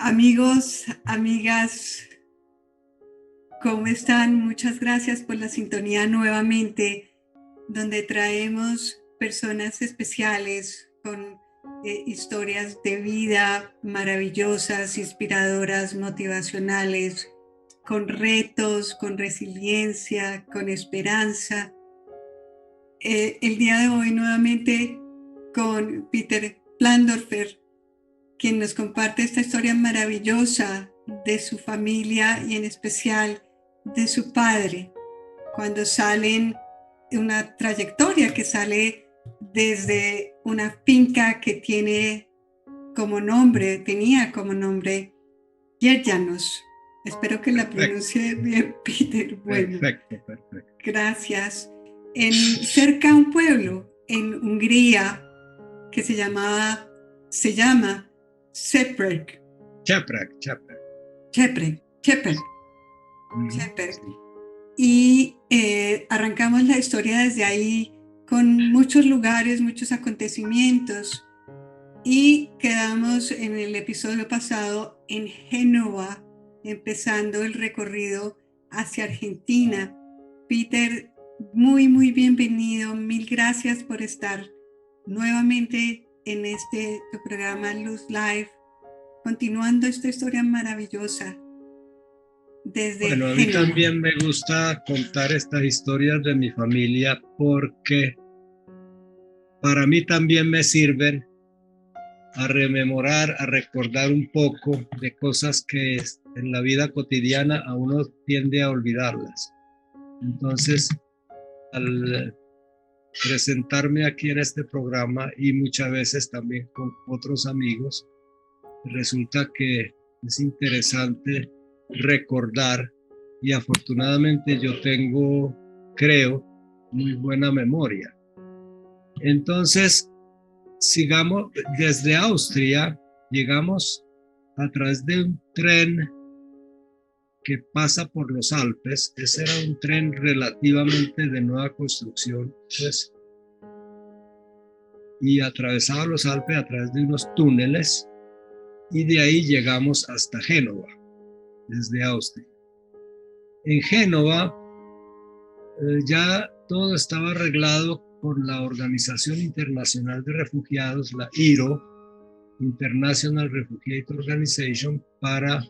Amigos, amigas, ¿cómo están? Muchas gracias por la sintonía nuevamente, donde traemos personas especiales con historias de vida maravillosas, inspiradoras, motivacionales, con retos, con resiliencia, con esperanza. El día de hoy nuevamente con Peter Plandorfer, quien nos comparte esta historia maravillosa de su familia y en especial de su padre, cuando salen una trayectoria que sale desde una finca que tenía como nombre Yerjanos. Espero que la Perfecto, pronuncie bien, Peter. Bueno, perfecto. gracias. Cerca a un pueblo en Hungría que se llama Šeperk. Chaprak. Šeperk. Sí. Y arrancamos la historia desde ahí con muchos lugares, muchos acontecimientos. Y quedamos en el episodio pasado en Génova, empezando el recorrido hacia Argentina. Peter, muy bienvenido. Mil gracias por estar nuevamente en tu programa Luz Live, continuando esta historia maravillosa desde Bueno, a mí Génova. también me gusta contar estas historias de mi familia porque para mí también me sirven a rememorar, a recordar un poco de cosas que en la vida cotidiana a uno tiende a olvidarlas. Entonces, al presentarme aquí en este programa y muchas veces también con otros amigos, resulta que es interesante recordar y afortunadamente yo tengo, creo, muy buena memoria. Entonces, sigamos desde Austria, llegamos a través de un tren que pasa por los Alpes. Ese era un tren relativamente de nueva construcción, pues, y atravesaba los Alpes a través de unos túneles y de ahí llegamos hasta Génova, desde Austria. En Génova ya todo estaba arreglado con la Organización Internacional de Refugiados, la IRO, International Refugee Organization, para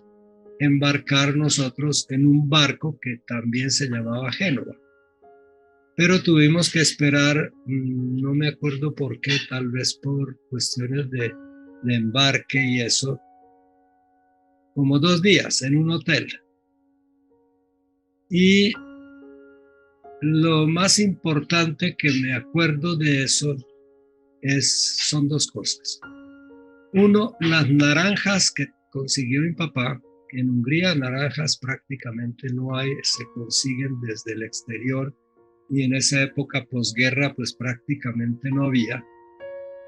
embarcar nosotros en un barco que también se llamaba Génova. Pero tuvimos que esperar, no me acuerdo por qué, tal vez por cuestiones de embarque y eso, como 2 días en un hotel. Y lo más importante que me acuerdo de eso son 2 cosas. Uno, las naranjas que consiguió mi papá. En Hungría naranjas prácticamente no hay, se consiguen desde el exterior y en esa época posguerra pues prácticamente no había.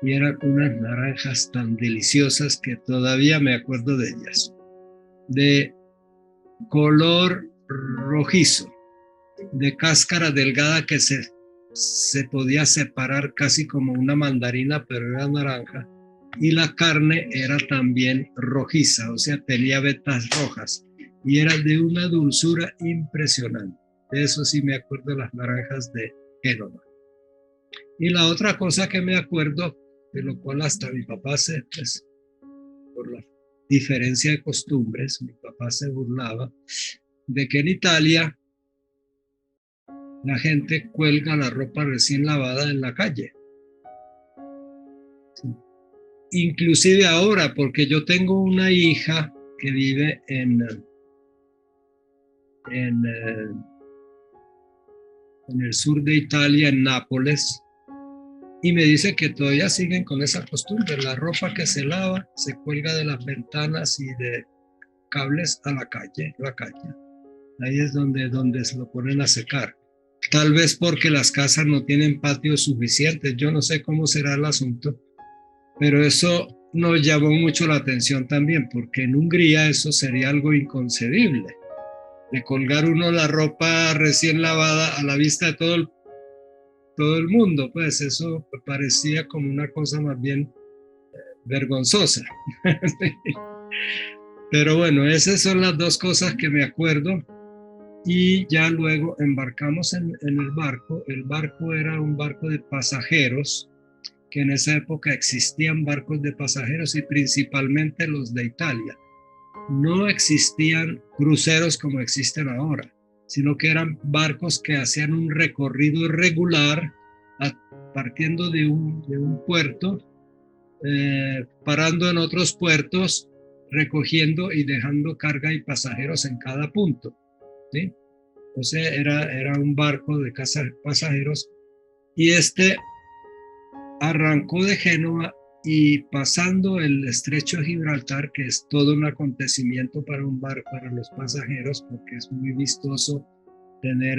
Y eran unas naranjas tan deliciosas que todavía me acuerdo de ellas. De color rojizo, de cáscara delgada que se podía separar casi como una mandarina, pero era naranja. Y la carne era también rojiza, o sea, tenía vetas rojas. Y era de una dulzura impresionante. De eso sí me acuerdo, las naranjas de Génova. Y la otra cosa que me acuerdo, de lo cual hasta mi papá pues, por la diferencia de costumbres, mi papá se burlaba, de que en Italia la gente cuelga la ropa recién lavada en la calle. Sí. Inclusive ahora, porque yo tengo una hija que vive en el sur de Italia, en Nápoles, y me dice que todavía siguen con esa costumbre. La ropa que se lava se cuelga de las ventanas y de cables a la calle. Ahí es donde se lo ponen a secar. Tal vez porque las casas no tienen patios suficientes. Yo no sé cómo será el asunto, pero eso nos llamó mucho la atención también, porque en Hungría eso sería algo inconcebible, de colgar uno la ropa recién lavada a la vista de todo el mundo. Pues eso parecía como una cosa más bien vergonzosa. Pero bueno, esas son las dos cosas que me acuerdo. Y ya luego embarcamos en el barco. El barco era un barco de pasajeros, que en esa época existían barcos de pasajeros y principalmente los de Italia. No existían cruceros como existen ahora, sino que eran barcos que hacían un recorrido regular partiendo de un puerto, parando en otros puertos, recogiendo y dejando carga y pasajeros en cada punto, ¿sí? O sea, era un barco de pasajeros y arrancó de Génova y pasando el estrecho de Gibraltar, que es todo un acontecimiento para un barco, para los pasajeros, porque es muy vistoso tener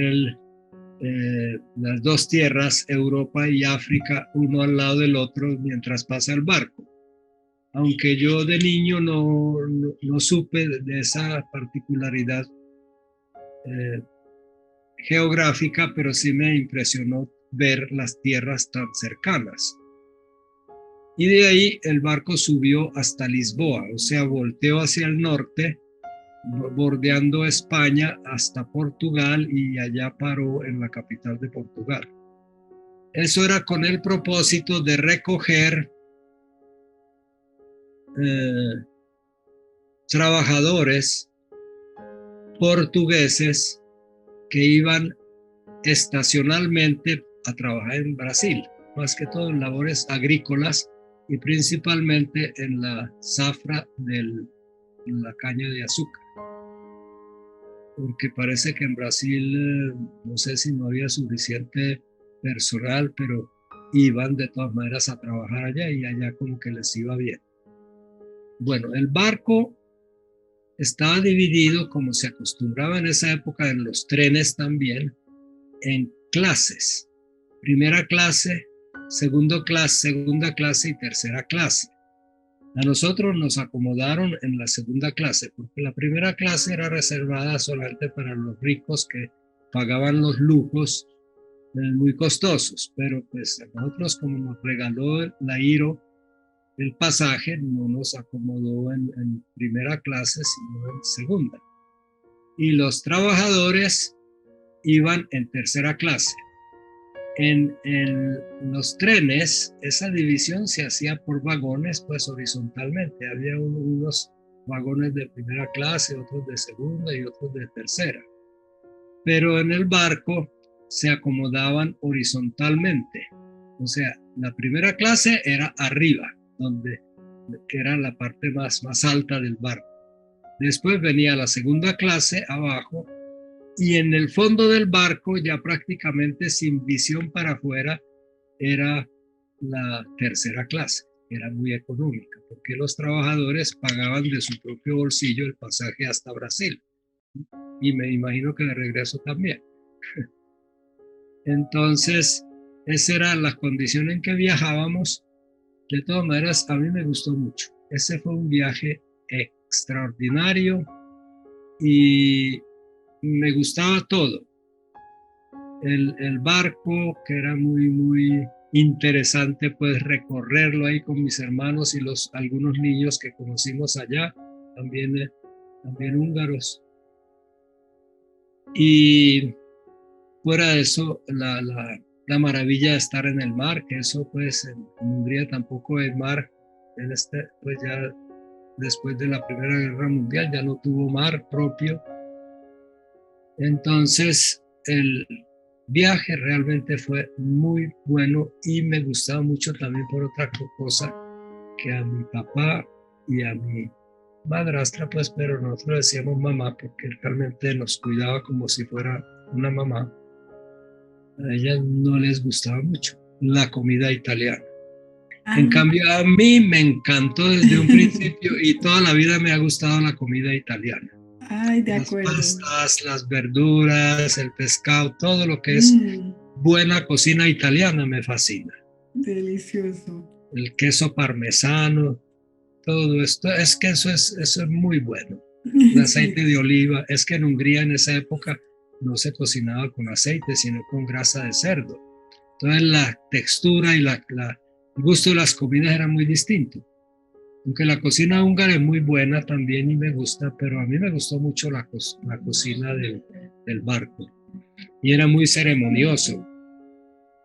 las dos tierras, Europa y África, uno al lado del otro mientras pasa el barco. Aunque yo de niño no supe de esa particularidad geográfica, pero sí me impresionó ver las tierras tan cercanas. Y de ahí el barco subió hasta Lisboa, o sea, volteó hacia el norte, bordeando España hasta Portugal y allá paró en la capital de Portugal. Eso era con el propósito de recoger trabajadores portugueses que iban estacionalmente a trabajar en Brasil, más que todo en labores agrícolas y principalmente en la zafra en la caña de azúcar. Porque parece que en Brasil, no sé si no había suficiente personal, pero iban de todas maneras a trabajar allá y allá como que les iba bien. Bueno, el barco estaba dividido, como se acostumbraba en esa época en los trenes también, en clases. Primera clase, segunda clase y tercera clase. A nosotros nos acomodaron en la segunda clase, porque la primera clase era reservada solamente para los ricos que pagaban los lujos muy costosos, pero pues a nosotros, como nos regaló la IRO el pasaje, no nos acomodó en primera clase, sino en segunda. Y los trabajadores iban en tercera clase. En los trenes, esa división se hacía por vagones, pues horizontalmente. Había unos vagones de primera clase, otros de segunda y otros de tercera. Pero en el barco se acomodaban horizontalmente. O sea, la primera clase era arriba, que era la parte más alta del barco. Después venía la segunda clase abajo y en el fondo del barco, ya prácticamente sin visión para afuera, era la tercera clase. Era muy económica porque los trabajadores pagaban de su propio bolsillo el pasaje hasta Brasil. Y me imagino que de regreso también. Entonces, esa era la condición en que viajábamos. De todas maneras, a mí me gustó mucho. Ese fue un viaje extraordinario y me gustaba todo. El barco, que era muy interesante, pues recorrerlo ahí con mis hermanos y algunos niños que conocimos allá, también húngaros. Y fuera de eso, la maravilla de estar en el mar, que eso pues en Hungría tampoco hay mar, pues ya después de la Primera Guerra Mundial ya no tuvo mar propio. Entonces el viaje realmente fue muy bueno y me gustaba mucho también por otra cosa, que a mi papá y a mi madrastra, pues, pero nosotros decíamos mamá porque realmente nos cuidaba como si fuera una mamá. A ellas no les gustaba mucho la comida italiana. En cambio, a mí me encantó desde un principio y toda la vida me ha gustado la comida italiana. Ay, de acuerdo. Las pastas, las verduras, el pescado, todo lo que es buena cocina italiana me fascina. Delicioso. El queso parmesano, todo esto, es que eso es muy bueno. El aceite de oliva, es que en Hungría en esa época no se cocinaba con aceite, sino con grasa de cerdo. Entonces la textura y el gusto de las comidas era muy distinto. Aunque la cocina húngara es muy buena también y me gusta, pero a mí me gustó mucho la cocina del barco. Y era muy ceremonioso.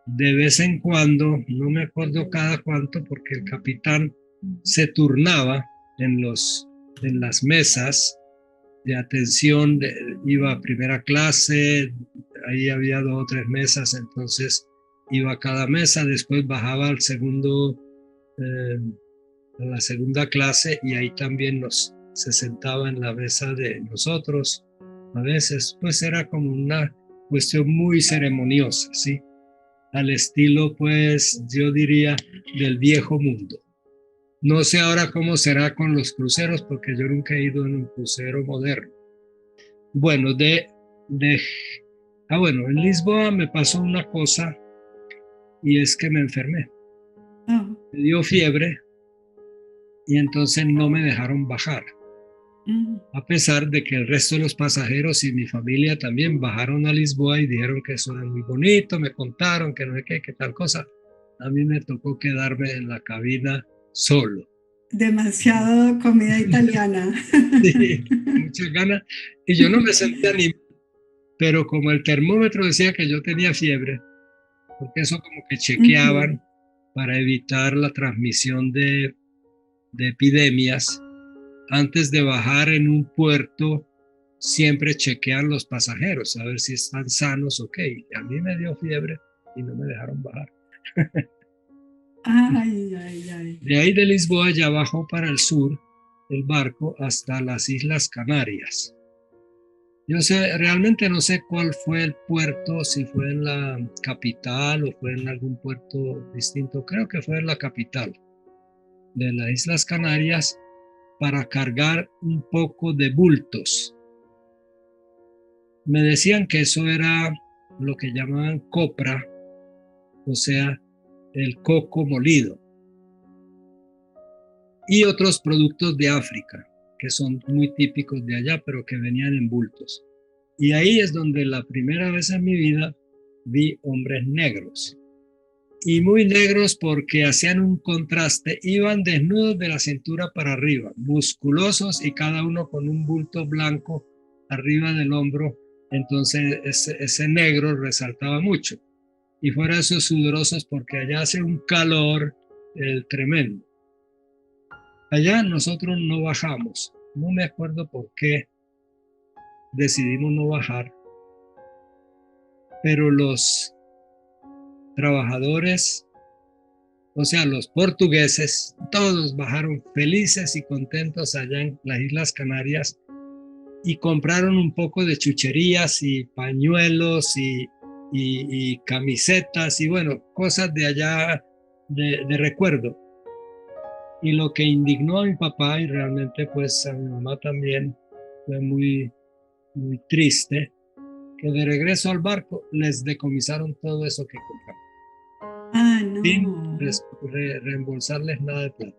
De vez en cuando, no me acuerdo cada cuánto, porque el capitán se turnaba en las mesas de atención, iba a primera clase, ahí había 2 o 3 mesas, entonces iba a cada mesa, después bajaba eh, a la segunda clase y ahí también se sentaba en la mesa de nosotros. A veces, pues era como una cuestión muy ceremoniosa, ¿sí? Al estilo, pues, yo diría, del viejo mundo. No sé ahora cómo será con los cruceros, porque yo nunca he ido en un crucero moderno. Bueno, de, bueno, en Lisboa me pasó una cosa y es que me enfermé. Oh, Me dio fiebre y entonces no me dejaron bajar. mm, A pesar de que el resto de los pasajeros y mi familia también bajaron a Lisboa y dijeron que eso era muy bonito, me contaron que no sé qué, que tal cosa. A mí me tocó quedarme en la cabina solo. demasiado comida italiana. Sí, muchas ganas. Y yo no me sentía ni, pero como el termómetro decía que yo tenía fiebre, porque eso como que Ujú. chequeaban para evitar la transmisión de epidemias. Antes de bajar en un puerto, siempre chequean los pasajeros a ver si están sanos, ok. A mí me dio fiebre y no me dejaron bajar. Ay, ay, ay. De ahí de Lisboa ya bajó para el sur el barco hasta las Islas Canarias. Yo realmente no sé cuál fue el puerto, si fue en la capital o fue en algún puerto distinto. Creo que fue en la capital de las Islas Canarias para cargar un poco de bultos. Me decían que eso era lo que llamaban copra, o sea, el coco molido, y otros productos de África, que son muy típicos de allá, pero que venían en bultos. Y ahí es donde la primera vez en mi vida vi hombres negros. Y muy negros porque hacían un contraste, iban desnudos de la cintura para arriba, musculosos y cada uno con un bulto blanco arriba del hombro. Entonces ese negro resaltaba mucho. Y fuera esos sudorosos porque allá hace un calor tremendo. Allá nosotros no bajamos. No me acuerdo por qué decidimos no bajar, pero los trabajadores, o sea, los portugueses, todos bajaron felices y contentos allá en las Islas Canarias y compraron un poco de chucherías y pañuelos y camisetas y bueno, cosas de allá de recuerdo. Y lo que indignó a mi papá y realmente pues a mi mamá también fue muy, muy triste, que de regreso al barco les decomisaron todo eso que compraron, Ah, sin no. reembolsarles nada de plata.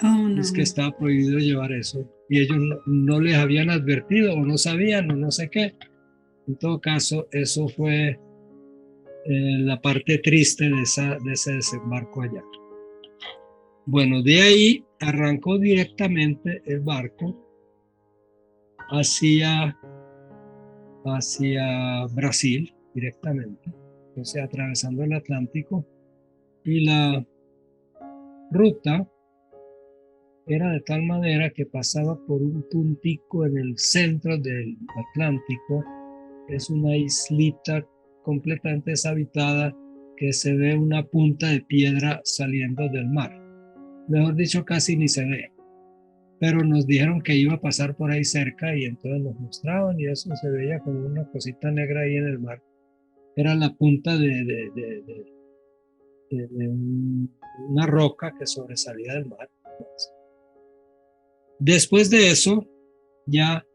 Oh, Es que no. estaba prohibido llevar eso y ellos no les habían advertido o no sabían o no sé qué. En todo caso, eso fue la parte triste de ese desembarco allá. Bueno, de ahí arrancó directamente el barco hacia, hacia Brasil, directamente, o sea, atravesando el Atlántico, y la ruta era de tal manera que pasaba por un puntico en el centro del Atlántico. Es una islita completamente deshabitada que se ve una punta de piedra saliendo del mar. Mejor dicho, casi ni se ve. Pero nos dijeron que iba a pasar por ahí cerca y entonces nos mostraban y eso se veía como una cosita negra ahí en el mar. Era la punta una roca que sobresalía del mar. Después de eso, ya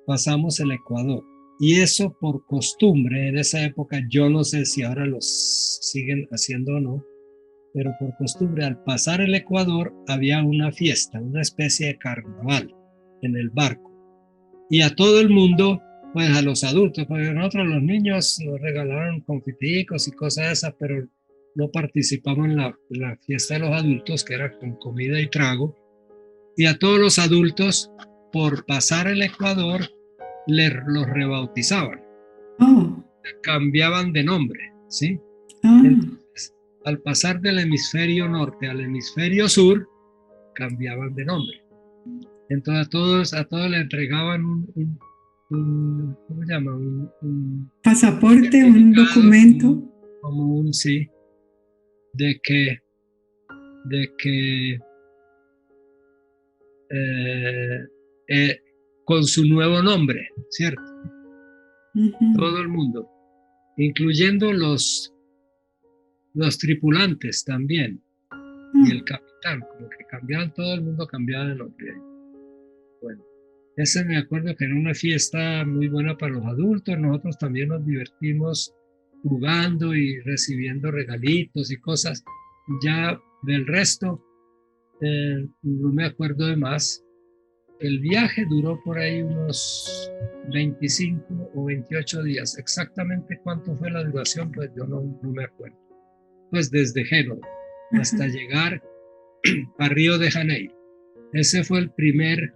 pasamos el Ecuador. Y eso por costumbre, en esa época, yo no sé si ahora los siguen haciendo o no, pero por costumbre, al pasar el Ecuador, había una fiesta, una especie de carnaval en el barco. Y a todo el mundo, pues a los adultos, porque nosotros los niños nos regalaron confiticos y cosas esas, pero no participamos en la fiesta de los adultos, que era con comida y trago, y a todos los adultos, por pasar el Ecuador, los rebautizaban, Oh, cambiaban de nombre, ¿sí? ah, Entonces, al pasar del hemisferio norte al hemisferio sur, cambiaban de nombre. Entonces a todos le entregaban ¿cómo se llama? Un pasaporte, un certificado documento. como un sí, de que eh, eh, con su nuevo nombre, ¿cierto? Ujú. Todo el mundo, incluyendo los tripulantes también, y Ah, el capitán, como que cambiaban, todo el mundo cambiaba de nombre. Bueno, ese me acuerdo que era una fiesta muy buena para los adultos, nosotros también nos divertimos jugando y recibiendo regalitos y cosas. Ya del resto, no me acuerdo de más. El viaje duró por ahí unos 25 o 28 días. Exactamente cuánto fue la duración, pues yo no me acuerdo. Pues desde Génova ajá. hasta llegar a Río de Janeiro. Ese fue el primer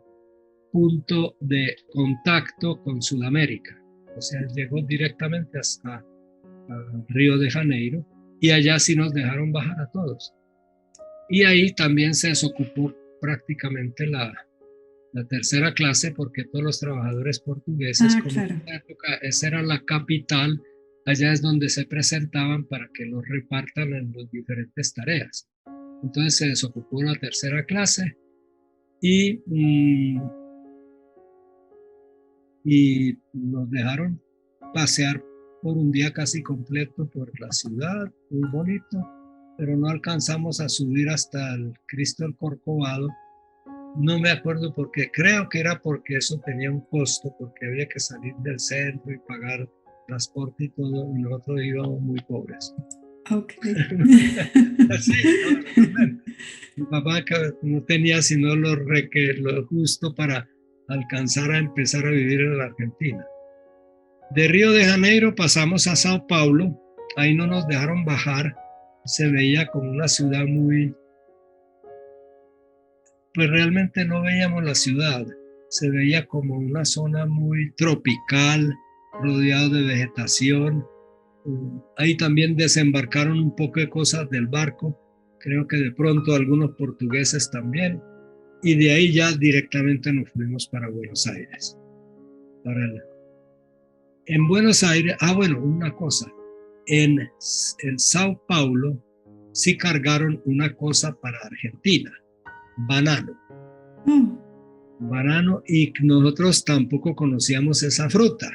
punto de contacto con Sudamérica. O sea, llegó directamente hasta Río de Janeiro y allá sí nos dejaron bajar a todos. Y ahí también se desocupó prácticamente la tercera clase porque todos los trabajadores portugueses, Ah, como en claro. esa época esa era la capital, allá es donde se presentaban para que los repartan en las diferentes tareas. Entonces se desocupó la tercera clase y, y nos dejaron pasear por un día casi completo por la ciudad, muy bonito, pero no alcanzamos a subir hasta el Cristo del Corcovado. No me acuerdo por qué, creo que era porque eso tenía un costo, porque había que salir del centro y pagar transporte y todo, y nosotros íbamos muy pobres. Ok. Sí, no, realmente. Mi papá no tenía sino lo justo para alcanzar a empezar a vivir en la Argentina. De Río de Janeiro pasamos a Sao Paulo, ahí no nos dejaron bajar, se veía como una ciudad muy, pues realmente no veíamos la ciudad, se veía como una zona muy tropical, rodeado de vegetación. Ahí también desembarcaron un poco de cosas del barco, creo que de pronto algunos portugueses también, y de ahí ya directamente nos fuimos para Buenos Aires. En Buenos Aires, bueno, una cosa, en Sao Paulo sí cargaron una cosa para Argentina, banano. Oh, Banano, y nosotros tampoco conocíamos esa fruta.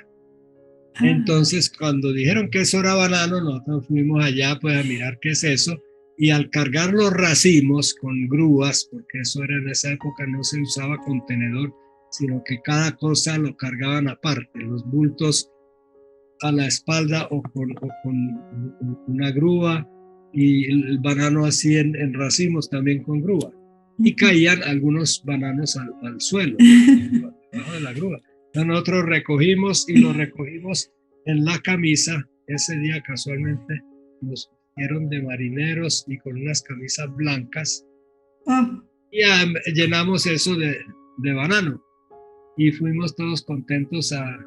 ah, Entonces, cuando dijeron que eso era banano, nosotros fuimos allá pues a mirar qué es eso, y al cargar los racimos con grúas, porque eso era en esa época, no se usaba contenedor, sino que cada cosa lo cargaban aparte, los bultos a la espalda o con una grúa, y el banano así en racimos también con grúa. Y ujú. caían algunos bananos al suelo, debajo de la grúa. Entonces nosotros recogimos y lo recogimos en la camisa. Ese día casualmente nos vieron de marineros y con unas camisas blancas, Oh, y llenamos eso de banano y fuimos todos contentos a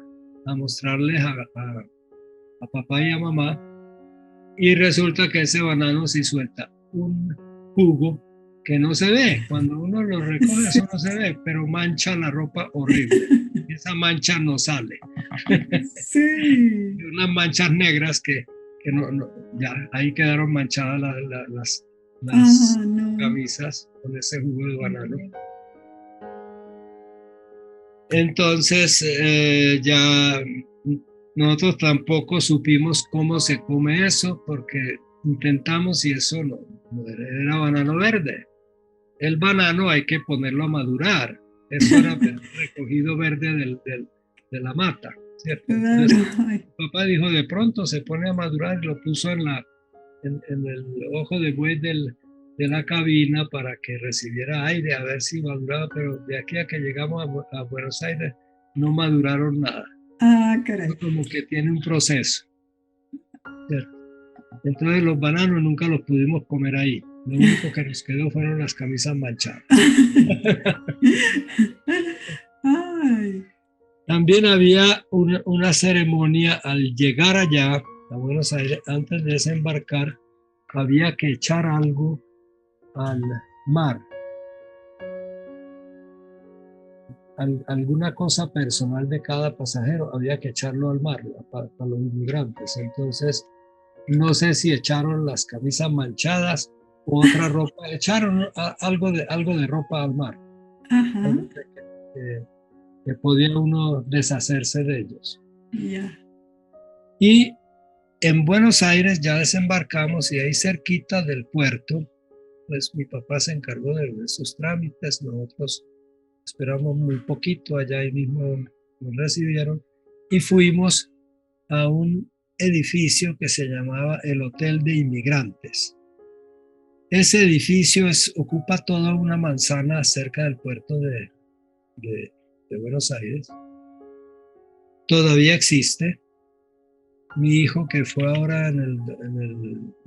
mostrarles a papá y a mamá, y resulta que ese banano sí suelta un jugo que no se ve. Cuando uno lo recoge sí. eso no se ve, pero mancha la ropa horrible. Esa mancha no sale. Sí. Y unas manchas negras que ya ahí quedaron manchadas las Ah, no. camisas con ese jugo de banano. Entonces ya nosotros tampoco supimos cómo se come eso porque intentamos y eso no era banano verde. El banano hay que ponerlo a madurar. Eso era recogido verde de la mata, ¿cierto? Claro. Entonces Ay, mi papá dijo, de pronto se pone a madurar, y lo puso en el ojo de buey de la cabina para que recibiera aire, a ver si maduraba, pero de aquí a que llegamos a Buenos Aires no maduraron nada. ah, caray. Como que tiene un proceso, ¿cierto? Entonces los bananos nunca los pudimos comer ahí. Lo único que nos quedó fueron las camisas manchadas. Ay, También había una ceremonia al llegar allá a Buenos Aires, antes de desembarcar, había que echar algo al mar, alguna cosa personal de cada pasajero, había que echarlo al mar para los inmigrantes. Entonces, no sé si echaron las camisas manchadas o otra ropa, echaron algo de ropa al mar, ajá, que podía uno deshacerse de ellos. ya. Y en Buenos Aires ya desembarcamos y ahí cerquita del puerto, pues mi papá se encargó de esos trámites, nosotros esperamos muy poquito, allá ahí mismo nos recibieron y fuimos a un edificio que se llamaba el Hotel de Inmigrantes. Ese edificio ocupa toda una manzana cerca del puerto de Buenos Aires. Todavía existe. Mi hijo, que fue ahora en el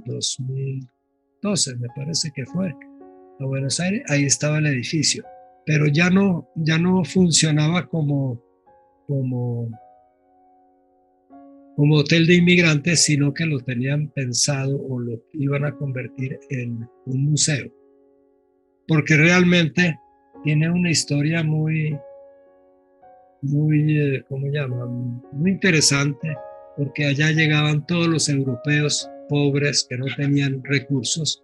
2012, me parece que fue, a Buenos Aires, ahí estaba el edificio, pero ya no funcionaba como hotel de inmigrantes, sino que lo tenían pensado o lo iban a convertir en un museo, porque realmente tiene una historia muy, ¿cómo llaman? Muy interesante, porque allá llegaban todos los europeos pobres que no tenían recursos.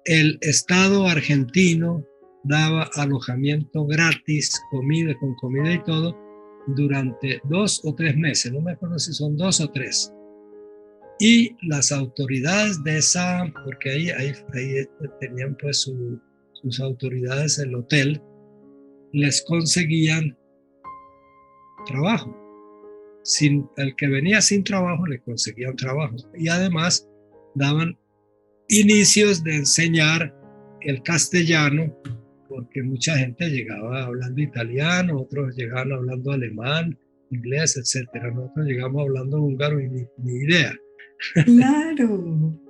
El Estado argentino daba alojamiento gratis, con comida y todo, durante 2 o 3 meses, no me acuerdo si son 2 o 3. Y las autoridades de esa, porque ahí tenían pues sus autoridades, el hotel, les conseguían trabajo. El que venía sin trabajo le conseguían trabajo. Y además daban inicios de enseñar el castellano, porque mucha gente llegaba hablando italiano, otros llegaban hablando alemán, inglés, etcétera. Nosotros llegamos hablando húngaro y ni idea. Claro.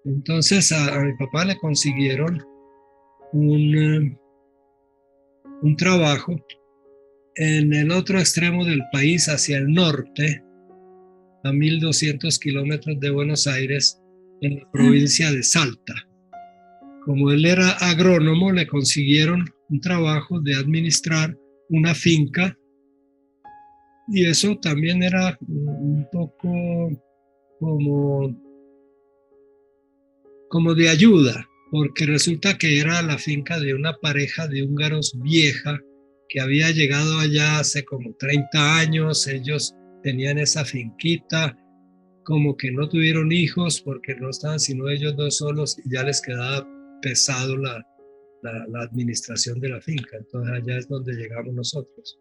Entonces a mi papá le consiguieron un trabajo en el otro extremo del país, hacia el norte, a 1.200 kilómetros de Buenos Aires, en la provincia de Salta. Como él era agrónomo, le consiguieron un trabajo de administrar una finca, y eso también era un poco como de ayuda, porque resulta que era la finca de una pareja de húngaros vieja que había llegado allá hace como 30 años. Ellos tenían esa finquita, como que no tuvieron hijos porque no estaban sino ellos dos solos y ya les quedaba pesado la administración de la finca. Entonces allá es donde llegamos nosotros.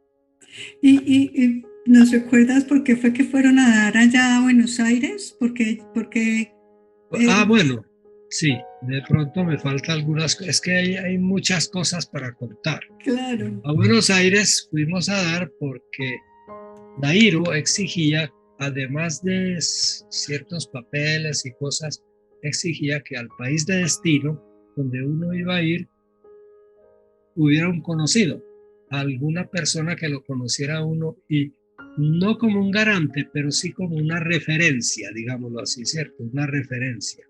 ¿Y nos recuerdas por qué fue que fueron a dar allá a Buenos Aires? Porque Bueno, sí, de pronto me falta algunas cosas. Es que hay muchas cosas para contar. claro. A Buenos Aires fuimos a dar porque Dairo exigía, además de ciertos papeles y cosas, exigía que al país de destino, donde uno iba a ir, hubiera un conocido, alguna persona que lo conociera a uno, y no como un garante, pero sí como una referencia, digámoslo así, ¿cierto? Una referencia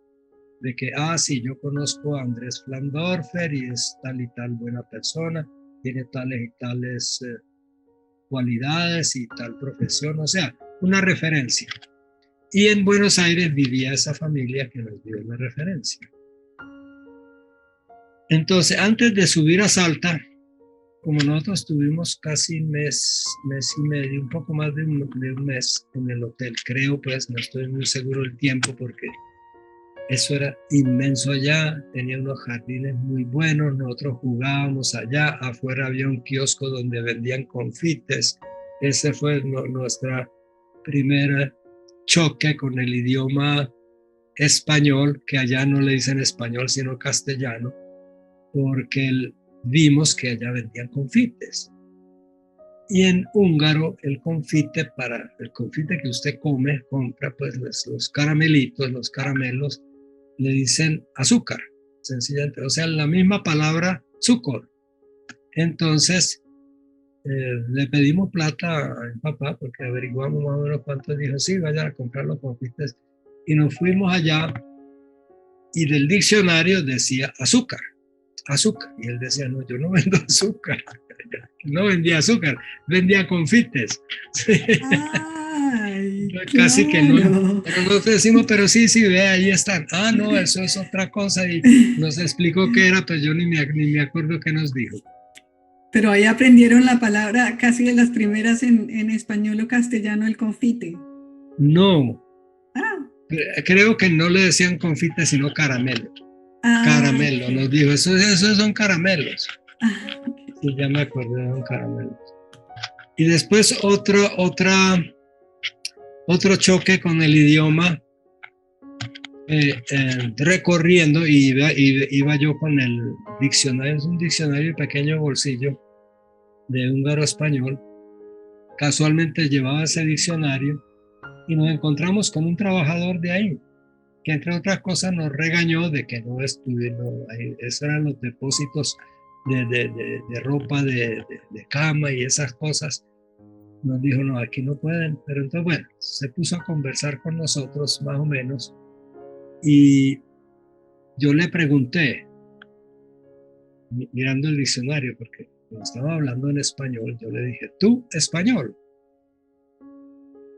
de que, sí, yo conozco a Andrés Flandorfer y es tal y tal buena persona, tiene tales y tales cualidades y tal profesión, o sea, una referencia. Y en Buenos Aires vivía esa familia que nos dio una referencia. Entonces, antes de subir a Salta, como nosotros tuvimos casi mes y medio, un poco más de un mes en el hotel, creo, pues no estoy muy seguro del tiempo porque eso era inmenso allá, tenía unos jardines muy buenos, nosotros jugábamos allá, afuera había un kiosco donde vendían confites. Ese fue nuestra primera choque con el idioma español, que allá no le dicen español sino castellano, porque vimos que allá vendían confites. Y en húngaro el confite que usted compra pues los caramelitos, los caramelos, le dicen azúcar, sencillamente, o sea, la misma palabra azúcar. Entonces le pedimos plata a mi papá porque averiguamos más o menos cuánto. Dijo, sí, vayan a comprar los confites. Y nos fuimos allá y del diccionario decía azúcar. Y él decía, no, yo no vendo azúcar. No vendía azúcar, vendía confites. Ay, Casi que no, claro. pero nosotros decimos, pero sí, ve, ahí están. Ah, no, eso es otra cosa. Y nos explicó qué era, pues yo ni me acuerdo qué nos dijo. Pero ahí aprendieron la palabra casi de las primeras en español o castellano, el confite. No, Ah, creo que no le decían confite, sino caramelo. Caramelo, okay. nos dijo, esos son caramelos. Okay. Sí, ya me acordé, son caramelos. Y después otro choque con el idioma, recorriendo, y iba yo con el diccionario, es un diccionario de pequeño bolsillo de húngaro español. Casualmente llevaba ese diccionario y nos encontramos con un trabajador de ahí, que entre otras cosas nos regañó de que no estuvieron ahí. Esos eran los depósitos de ropa, de cama y esas cosas. Nos dijo, no, aquí no pueden. Pero entonces, bueno, se puso a conversar con nosotros más o menos. Y yo le pregunté, mirando el diccionario, porque cuando estaba hablando en español, yo le dije, ¿tú español?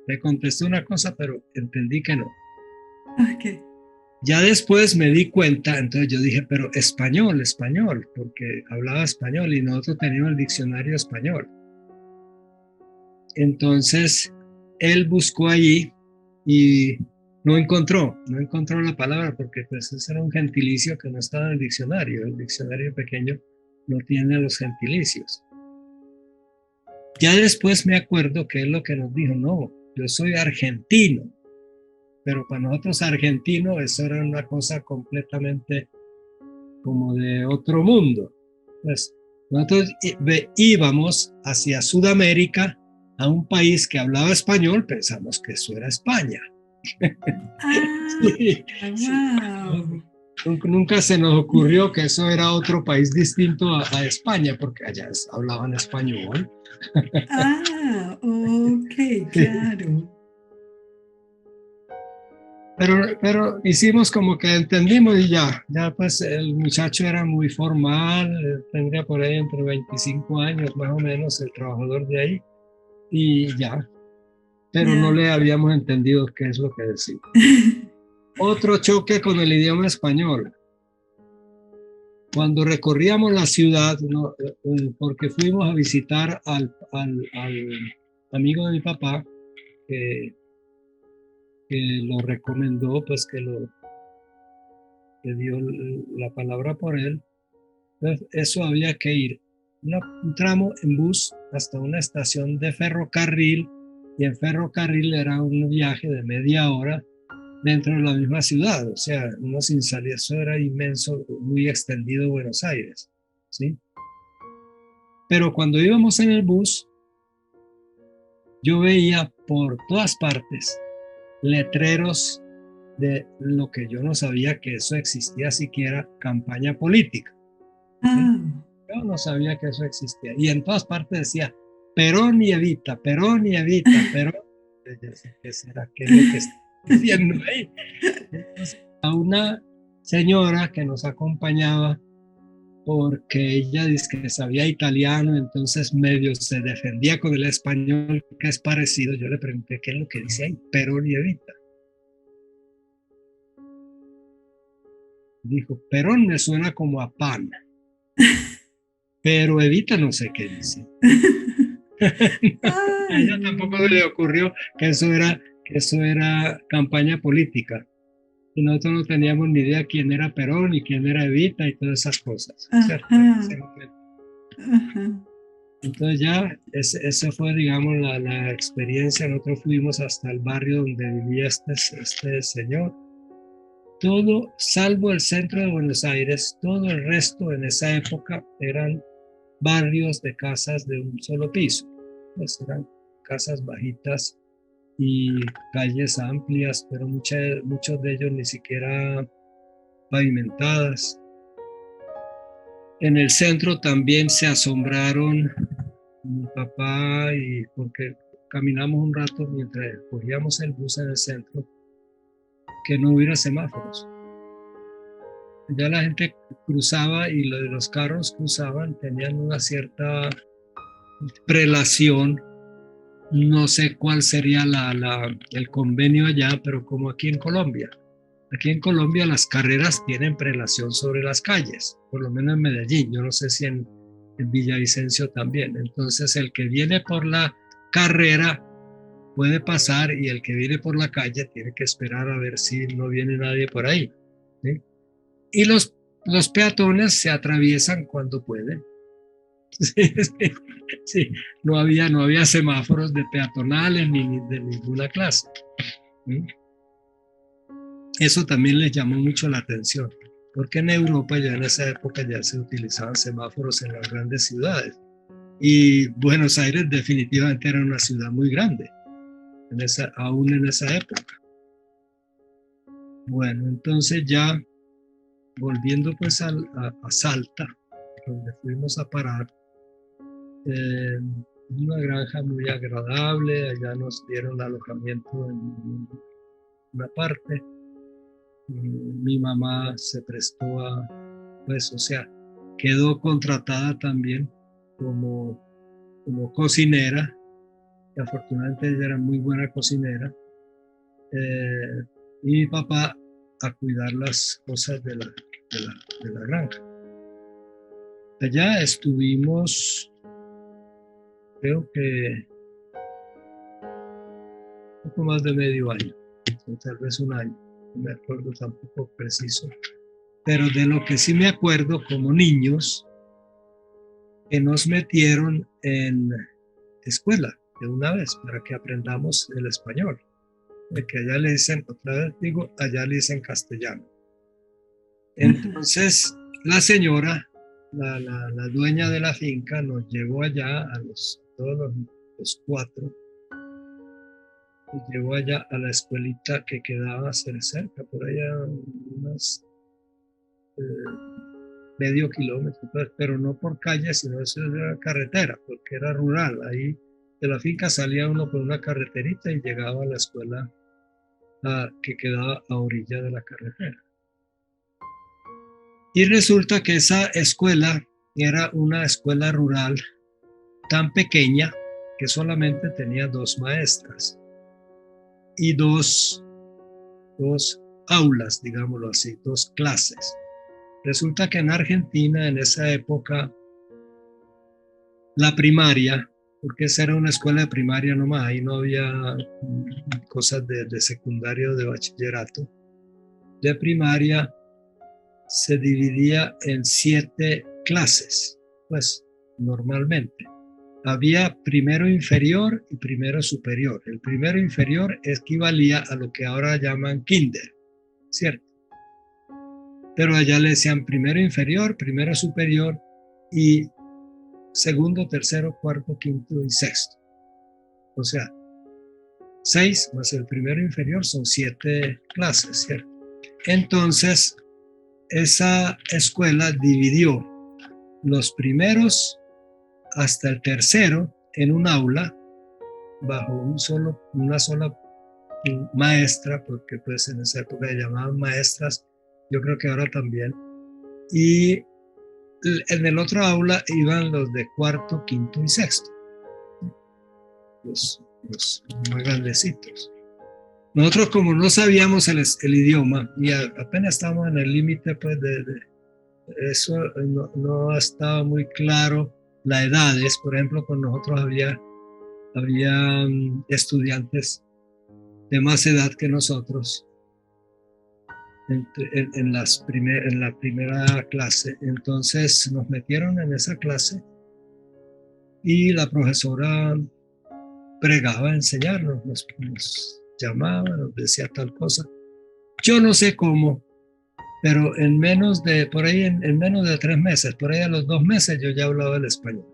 Me contestó una cosa, pero entendí que no. Okay. Ya después me di cuenta, entonces yo dije, pero español, porque hablaba español y nosotros teníamos el diccionario español. Entonces, él buscó allí y no encontró la palabra, porque pues ese era un gentilicio que no estaba en el diccionario pequeño no tiene los gentilicios. Ya después me acuerdo que es lo que nos dijo, no, yo soy argentino, pero para nosotros argentino eso era una cosa completamente como de otro mundo. Pues nosotros íbamos hacia Sudamérica, a un país que hablaba español, pensamos que eso era España. Sí, Wow. nunca se nos ocurrió que eso era otro país distinto a España, porque allá hablaban español. Ok, claro. Pero hicimos como que entendimos y ya pues el muchacho era muy formal, tendría por ahí entre 25 años más o menos, el trabajador de ahí, y ya, pero no le habíamos entendido qué es lo que decía. Otro choque con el idioma español. Cuando recorríamos la ciudad, porque fuimos a visitar al amigo de mi papá, que lo recomendó, pues que dio la palabra por él. Entonces, eso había que ir un tramo en bus hasta una estación de ferrocarril, y en ferrocarril era un viaje de media hora dentro de la misma ciudad, o sea, uno sin salir, eso era inmenso, muy extendido Buenos Aires, ¿sí? Pero cuando íbamos en el bus, yo veía por todas partes letreros de lo que yo no sabía que eso existía siquiera, campaña política. ¿Sí? Yo no sabía que eso existía. Y en todas partes decía, Perón y Evita, Perón y Evita, Perón. ¿Qué será? ¿Qué es lo que está diciendo ahí? Entonces, a una señora que nos acompañaba, porque ella dice que sabía italiano, entonces medio se defendía con el español, que es parecido. Yo le pregunté, ¿qué es lo que dice ahí? Perón y Evita. Dijo, Perón me suena como a pan, pero Evita no sé qué dice. A ella tampoco le ocurrió que eso era campaña política. Y nosotros no teníamos ni idea quién era Perón y quién era Evita y todas esas cosas. ¿Cierto? Entonces ya esa fue, digamos, la experiencia. Nosotros fuimos hasta el barrio donde vivía este señor. Todo, salvo el centro de Buenos Aires, todo el resto en esa época eran barrios de casas de un solo piso. pues eran casas bajitas y calles amplias, pero muchos de ellos ni siquiera pavimentadas. En el centro también se asombraron mi papá y porque caminamos un rato mientras cogíamos el bus en el centro, que no hubiera semáforos. Ya la gente cruzaba y los carros cruzaban, tenían una cierta prelación. No sé cuál sería el convenio allá, pero como aquí en Colombia. Aquí en Colombia las carreras tienen prelación sobre las calles, por lo menos en Medellín. Yo no sé si en Villavicencio también. Entonces el que viene por la carrera puede pasar y el que viene por la calle tiene que esperar a ver si no viene nadie por ahí, ¿sí? Y los peatones se atraviesan cuando pueden. Sí, sí. No había semáforos de peatonales ni de ninguna clase. ¿Sí? Eso también les llamó mucho la atención, porque en Europa ya en esa época ya se utilizaban semáforos en las grandes ciudades. Y Buenos Aires definitivamente era una ciudad muy grande, aún en esa época. Bueno, entonces ya volviendo pues a Salta, donde fuimos a parar, una granja muy agradable, allá nos dieron alojamiento en una parte. Mi mamá se prestó pues, o sea, quedó contratada también como cocinera, y afortunadamente ella era muy buena cocinera, y mi papá a cuidar las cosas de la granja. Allá estuvimos, creo que un poco más de medio año, o tal vez un año, no me acuerdo tampoco preciso, pero de lo que sí me acuerdo como niños, que nos metieron en escuela de una vez para que aprendamos el español, porque allá le dicen, otra vez digo, allá le dicen castellano. Entonces la señora, la dueña de la finca, nos llevó allá a todos los cuatro, nos llevó allá a la escuelita que quedaba cerca, por allá unas medio kilómetro, pero no por calle, sino eso era carretera, porque era rural. Ahí de la finca salía uno por una carreterita y llegaba a la escuela que quedaba a orilla de la carretera. Y resulta que esa escuela era una escuela rural tan pequeña que solamente tenía 2 maestras y dos aulas, digámoslo así, 2 clases. Resulta que en Argentina en esa época la primaria, porque esa era una escuela de primaria nomás, ahí no había cosas de secundario o de bachillerato, de primaria se dividía en 7 clases, pues normalmente. Había primero inferior y primero superior. El primero inferior equivalía a lo que ahora llaman kinder, ¿cierto? Pero allá le decían primero inferior, primero superior y segundo, tercero, cuarto, quinto y sexto. O sea, 6 más el primero inferior son 7 clases, ¿cierto? Entonces, esa escuela dividió los primeros hasta el tercero en un aula bajo una sola maestra, porque pues en esa época se llamaban maestras, yo creo que ahora también, y en el otro aula iban los de cuarto, quinto y sexto, los más grandecitos. Nosotros como no sabíamos el idioma y apenas estábamos en el límite pues de eso, no estaba muy claro las edades. Por ejemplo, con nosotros había estudiantes de más edad que nosotros en la primera clase. Entonces nos metieron en esa clase y la profesora pregaba a enseñarnos, nos llamaba, nos decía tal cosa. Yo no sé cómo, pero en menos de 3 meses, por ahí a los 2 meses yo ya hablaba el español.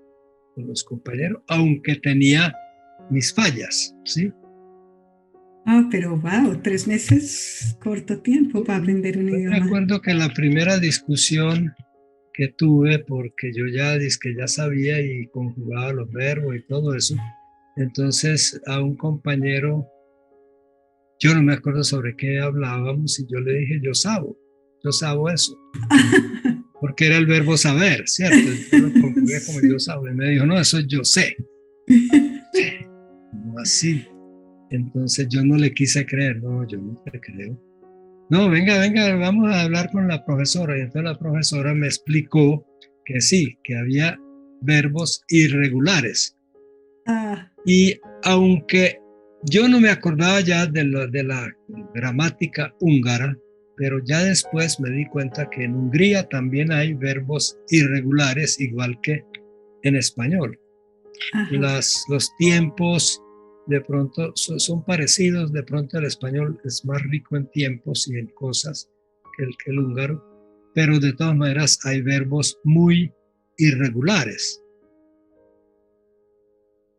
con los compañeros, aunque tenía mis fallas, ¿sí? Ah, pero wow, 3 meses, corto tiempo para aprender un Yo me idioma. acuerdo que la primera discusión que tuve, porque yo ya dizque ya sabía y conjugaba los verbos y todo eso, entonces a un compañero, yo no me acuerdo sobre qué hablábamos y yo le dije, yo sabo eso, porque era el verbo saber, ¿cierto? Yo lo conjugué como yo Sí. sabo y me dijo, no, eso es yo sé, no así. Entonces yo no le quise creer, no, yo no te creo. No, venga, venga, vamos a hablar con la profesora. Y entonces la profesora me explicó que sí, que había verbos irregulares. Ah, Y aunque yo no me acordaba ya de la gramática húngara, pero ya después me di cuenta que en Hungría también hay verbos irregulares, igual que en español. ajá. Los tiempos de pronto son parecidos, de pronto el español es más rico en tiempos y en cosas que el húngaro, pero de todas maneras hay verbos muy irregulares,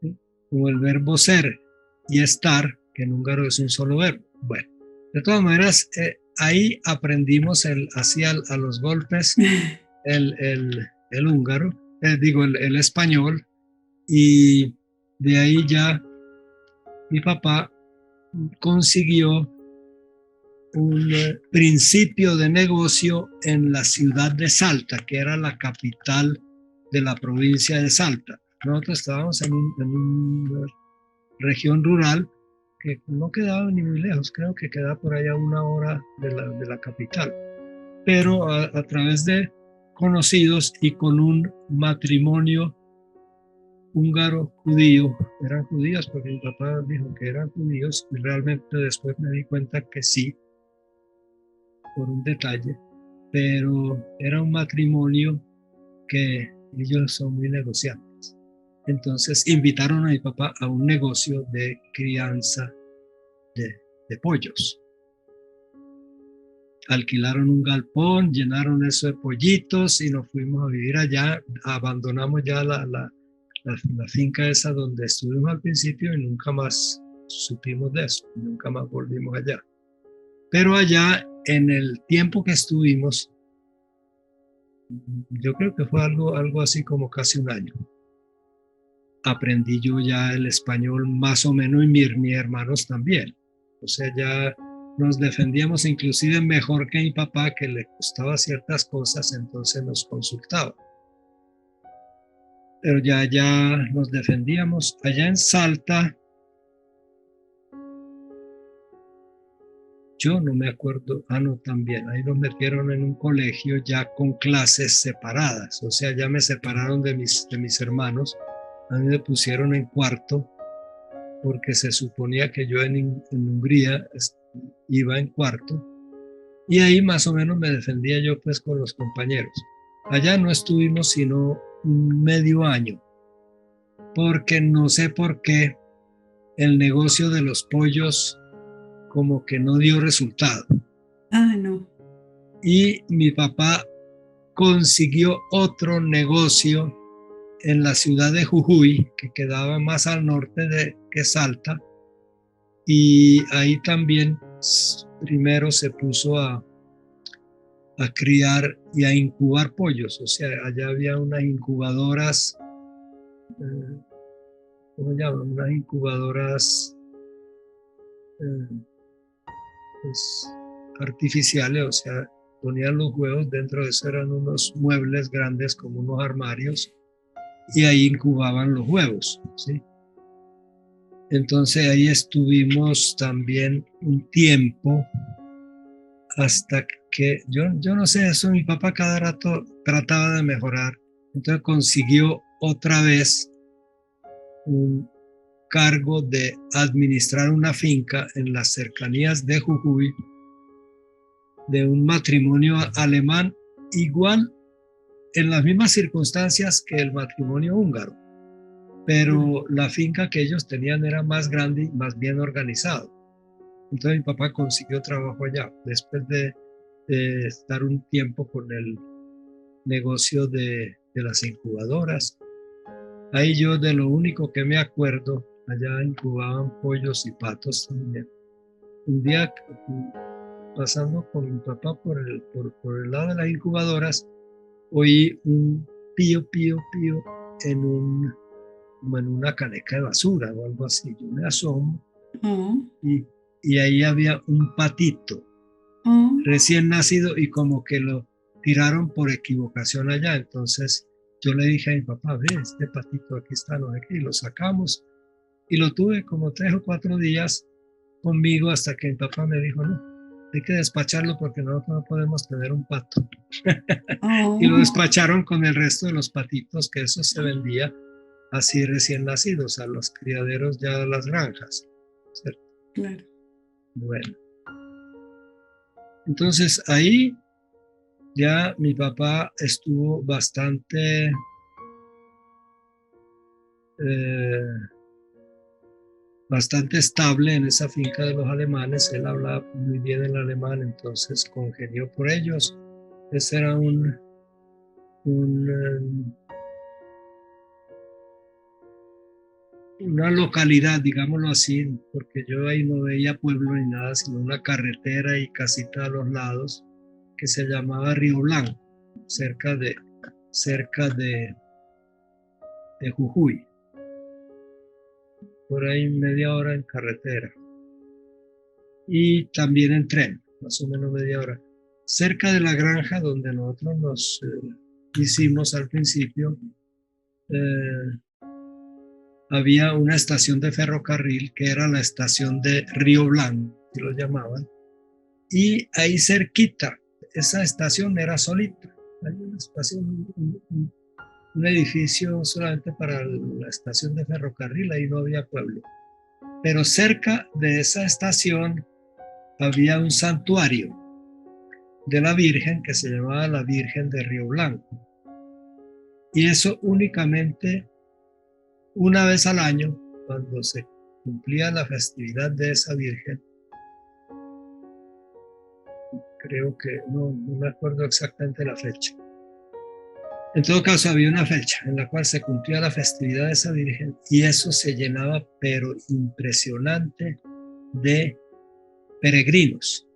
¿sí? Como el verbo ser y estar, que en húngaro es un solo verbo. Bueno, de todas maneras, ahí aprendimos así a los golpes el húngaro, el español, y de ahí ya mi papá consiguió un principio de negocio en la ciudad de Salta, que era la capital de la provincia de Salta. Nosotros estábamos en una región rural que no quedaba ni muy lejos, creo que quedaba por allá 1 hora de la capital, pero a través de conocidos y con un matrimonio húngaro judío, eran judíos porque mi papá dijo que eran judíos y realmente después me di cuenta que sí, por un detalle, pero era un matrimonio que ellos son muy negociantes. Entonces invitaron a mi papá a un negocio de crianza de pollos. Alquilaron un galpón, llenaron eso de pollitos y nos fuimos a vivir allá. Abandonamos ya la finca esa donde estuvimos al principio y nunca más supimos de eso, nunca más volvimos allá. Pero allá, en el tiempo que estuvimos, yo creo que fue algo así como casi un año. Aprendí yo ya el español más o menos y mis hermanos también. O sea, ya nos defendíamos inclusive mejor que mi papá, que le costaba ciertas cosas, entonces nos consultaba. Pero ya nos defendíamos. Allá en Salta, yo no me acuerdo, no, también, ahí nos metieron en un colegio ya con clases separadas, o sea, ya me separaron de mis hermanos, a mí me pusieron en cuarto, porque se suponía que yo en Hungría iba en cuarto, y ahí más o menos me defendía yo pues con los compañeros. Allá no estuvimos sino un medio año, porque no sé por qué el negocio de los pollos como que no dio resultado. Ah, no. Y mi papá consiguió otro negocio en la ciudad de Jujuy, que quedaba más al norte que Salta, y ahí también primero se puso a criar y a incubar pollos, o sea, allá había unas incubadoras, ¿cómo llaman? Unas incubadoras eh, pues, artificiales, o sea, ponían los huevos, dentro de eso eran unos muebles grandes como unos armarios y ahí incubaban los huevos, ¿sí? Entonces ahí estuvimos también un tiempo hasta que yo no sé, eso mi papá cada rato trataba de mejorar, entonces consiguió otra vez un cargo de administrar una finca en las cercanías de Jujuy de un matrimonio alemán, igual en las mismas circunstancias que el matrimonio húngaro, pero la finca que ellos tenían era más grande y más bien organizado. Entonces mi papá consiguió trabajo allá, después de estar un tiempo con el negocio de las incubadoras. Ahí yo de lo único que me acuerdo, allá incubaban pollos y patos también. Un día pasando con mi papá por el lado de las incubadoras, oí un pío, pío, pío como en una caneca de basura o algo así. Yo me asomo Oh, y ahí había un patito oh, recién nacido y como que lo tiraron por equivocación allá. Entonces yo le dije a mi papá, ve, este patito aquí está, no sé qué, y lo sacamos. Y lo tuve como 3 o 4 días conmigo hasta que mi papá me dijo, no, hay que despacharlo porque nosotros no podemos tener un pato. Y lo oh, despacharon con el resto de los patitos, que eso se vendía así recién nacidos a los criaderos, ya a las granjas, ¿cierto? claro. Bueno, entonces ahí ya mi papá estuvo bastante estable en esa finca de los alemanes. Él hablaba muy bien el alemán, entonces congenió por ellos. Ese era un, una localidad, digámoslo así, porque yo ahí no veía pueblo ni nada, sino una carretera y casita a los lados que se llamaba Río Blanco, cerca de Jujuy, por ahí media hora en carretera y también en tren, más o menos media hora. Cerca de la granja donde nosotros nos hicimos al principio, eh, había una estación de ferrocarril que era la estación de Río Blanco, que lo llamaban, y ahí cerquita, esa estación era solita, hay una estación, un edificio solamente para la estación de ferrocarril, ahí no había pueblo, pero cerca de esa estación había un santuario de la Virgen que se llamaba la Virgen de Río Blanco, y eso únicamente una vez al año, cuando se cumplía la festividad de esa Virgen. Creo que no me acuerdo exactamente la fecha. En todo caso, había una fecha en la cual se cumplía la festividad de esa Virgen y eso se llenaba, pero impresionante, de peregrinos.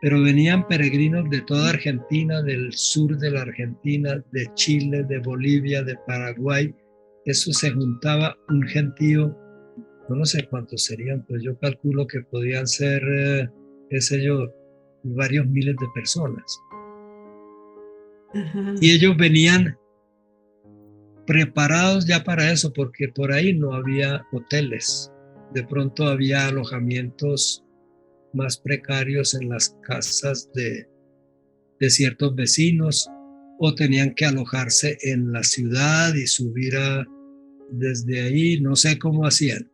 Pero venían peregrinos de toda Argentina, del sur de la Argentina, de Chile, de Bolivia, de Paraguay. Eso se juntaba un gentío, no sé cuántos serían, pues yo calculo que podían ser, qué sé yo, varios miles de personas. Ajá. Y ellos venían preparados ya para eso, porque por ahí no había hoteles. De pronto había alojamientos más precarios en las casas de ciertos vecinos, o tenían que alojarse en la ciudad y subir desde ahí, no sé cómo hacían.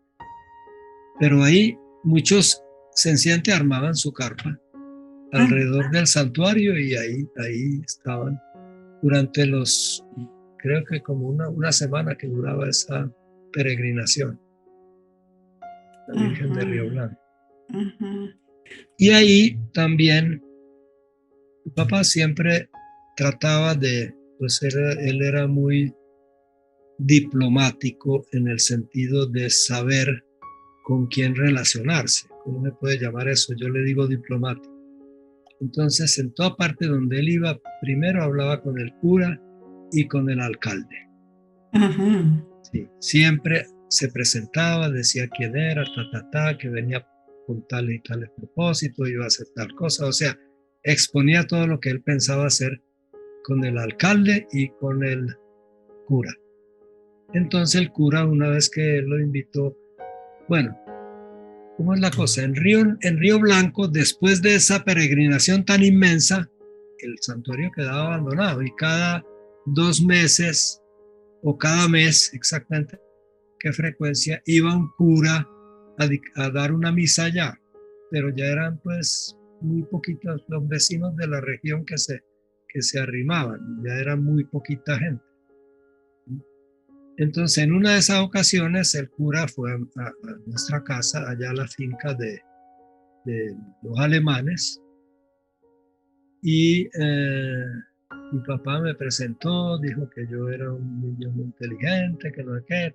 Pero ahí muchos sencillamente armaban su carpa Ah, alrededor del santuario y ahí estaban durante creo que como una semana que duraba esa peregrinación, la Virgen de Río ajá, Blanco. ajá, Y ahí también mi papá siempre trataba pues él era muy diplomático en el sentido de saber con quién relacionarse. ¿Cómo se puede llamar eso? Yo le digo diplomático. Entonces, en toda parte donde él iba, primero hablaba con el cura y con el alcalde. ajá, Sí, siempre se presentaba, decía quién era, que venía con tales y tales propósitos, iba a hacer tal cosa, o sea, exponía todo lo que él pensaba hacer con el alcalde y con el cura. Entonces el cura, una vez que él lo invitó, bueno, ¿cómo es la cosa? En Río Blanco, después de esa peregrinación tan inmensa, el santuario quedaba abandonado y cada 2 meses o cada mes, exactamente qué frecuencia, iba un cura a dar una misa allá, pero ya eran pues muy poquitos los vecinos de la región que se arrimaban, ya era muy poquita gente. Entonces, en una de esas ocasiones, el cura fue a nuestra casa, allá a la finca de los alemanes, y Mi papá me presentó, dijo que yo era un niño muy inteligente, que no sé qué,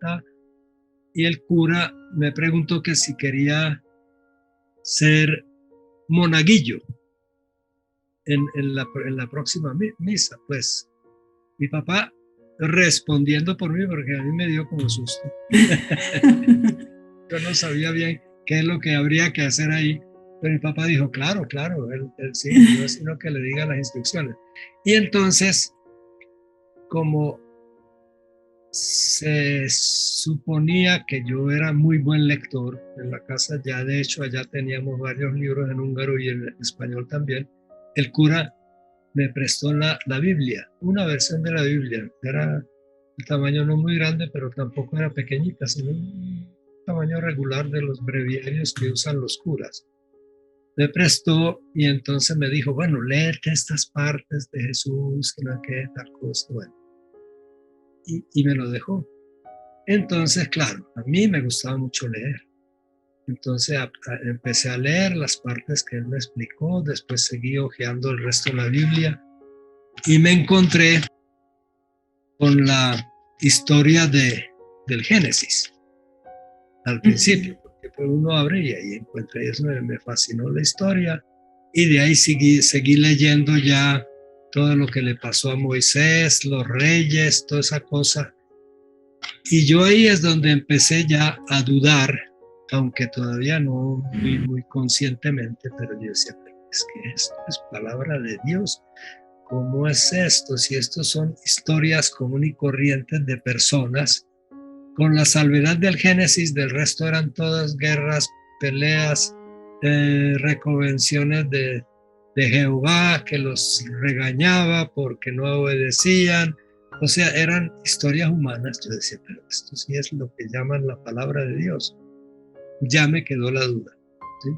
ta. Y el cura me preguntó que si quería ser monaguillo en la próxima misa. Pues mi papá respondiendo por mí, porque a mí me dio como susto. Yo no sabía bien qué es lo que habría que hacer ahí, pero mi papá dijo, claro, él sí, no es sino que le diga las instrucciones. Y entonces, como se suponía que yo era muy buen lector en la casa, ya de hecho allá teníamos varios libros en húngaro y en español también, el cura me prestó la Biblia, una versión de la Biblia. Era el tamaño no muy grande, pero tampoco era pequeñita, sino un tamaño regular de los breviarios que usan los curas. Me prestó y entonces me dijo, bueno, léete estas partes de Jesús, que no qué tal cosa, bueno. Y me lo dejó. Entonces, claro, a mí me gustaba mucho leer. Entonces empecé a leer las partes que él me explicó, después seguí hojeando el resto de la Biblia y me encontré con la historia del Génesis al principio, porque pues uno abre y ahí encuentra, y eso me fascinó la historia, y de ahí seguí leyendo ya todo lo que le pasó a Moisés, los reyes, toda esa cosa. Y yo ahí es donde empecé ya a dudar, aunque todavía no muy conscientemente, pero yo decía, pero es que esto es palabra de Dios. ¿Cómo es esto? Si estos son historias común y corrientes de personas, con la salvedad del Génesis, del resto eran todas guerras, peleas, reconvenciones de Jehová que los regañaba porque no obedecían. O sea, eran historias humanas. Yo decía, pero esto sí es lo que llaman la palabra de Dios. Ya me quedó la duda, ¿sí?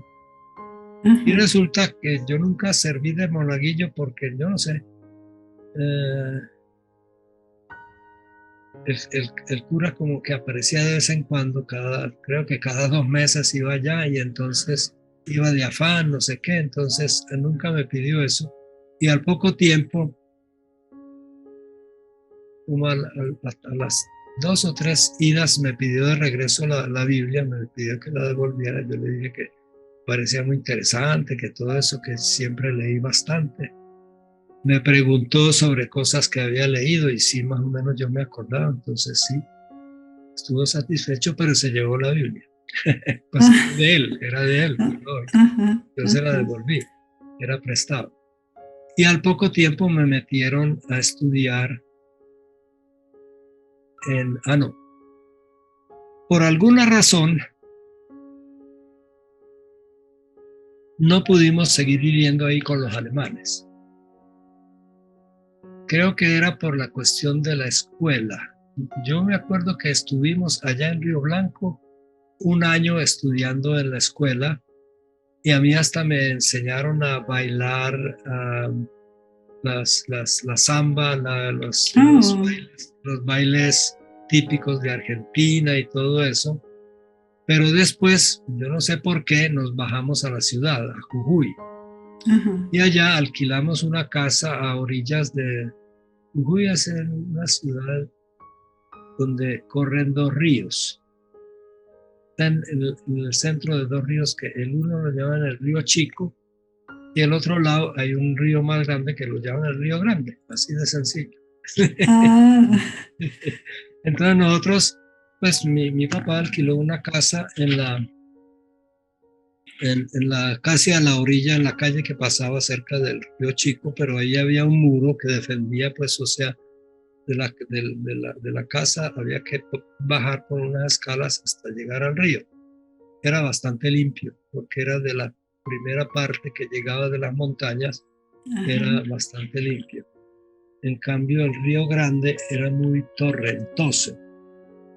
Y resulta que yo nunca serví de monaguillo porque, yo no sé, el cura como que aparecía de vez en cuando, creo que cada 2 meses iba allá y entonces iba de afán, no sé qué, entonces él nunca me pidió eso. Y al poco tiempo, como a las 2 o 3 idas, me pidió de regreso la Biblia, me pidió que la devolviera. Yo le dije que parecía muy interesante, que todo eso, que siempre leí bastante. Me preguntó sobre cosas que había leído y sí, más o menos yo me acordaba, entonces sí, estuvo satisfecho, pero se llevó la Biblia. Pues era de él, no, yo se la devolví, era prestado. Y al poco tiempo me metieron a estudiar no, por alguna razón no pudimos seguir viviendo ahí con los alemanes. Creo que era por la cuestión de la escuela. Yo me acuerdo que estuvimos allá en Río Blanco 1 año estudiando en la escuela y a mí hasta me enseñaron a bailar la samba, los bailes típicos de Argentina y todo eso. Pero después, yo no sé por qué, nos bajamos a la ciudad, a Jujuy. Y allá alquilamos una casa a orillas de Jujuy. Es una ciudad donde corren 2 ríos. Están en el centro de 2 ríos, que el uno lo llaman el río Chico y el otro lado hay un río más grande que lo llaman el río Grande, así de sencillo. Entonces nosotros, pues mi papá alquiló una casa casi a la orilla, en la calle que pasaba cerca del río Chico, pero ahí había un muro que defendía, pues, o sea, de la casa había que bajar por unas escalas hasta llegar al río. Era bastante limpio, porque era de la primera parte que llegaba de las montañas, era bastante limpio. En cambio, el río Grande era muy torrentoso.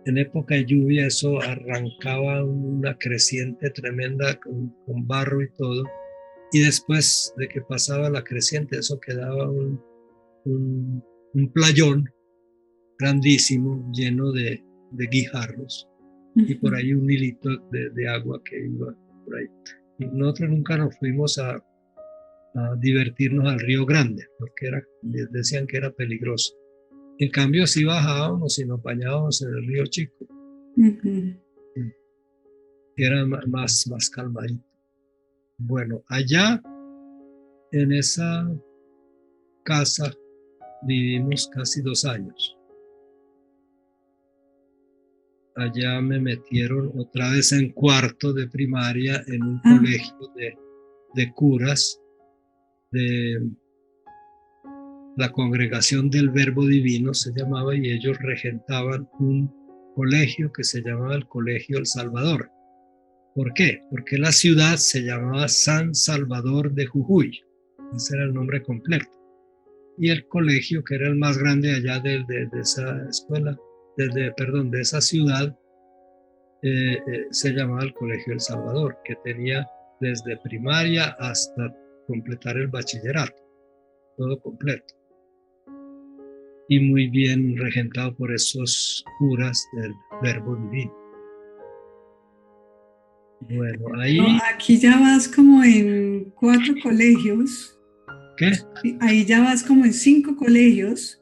En época de lluvia eso arrancaba una creciente tremenda con barro y todo. Y después de que pasaba la creciente, eso quedaba un playón grandísimo, lleno de guijarros. Y por ahí un hilito de agua que iba por ahí. Y nosotros nunca nos fuimos a a divertirnos al Río Grande, porque decían que era peligroso. En cambio, sí bajábamos y nos bañábamos en el Río Chico, que era más calmadito. Bueno, allá en esa casa vivimos casi 2 años. Allá me metieron otra vez en cuarto de primaria en un colegio de curas de la Congregación del Verbo Divino, se llamaba, y ellos regentaban un colegio que se llamaba el Colegio El Salvador. ¿Por qué? Porque la ciudad se llamaba San Salvador de Jujuy. Ese era el nombre completo. Y el colegio, que era el más grande allá de esa escuela, de esa ciudad, se llamaba el Colegio El Salvador, que tenía desde primaria hasta completar el bachillerato, todo completo. Y muy bien regentado por esos curas del Verbo Divino. Bueno, ahí... No, aquí ya vas como en 4 colegios. ¿Qué? Ahí ya vas como en 5 colegios.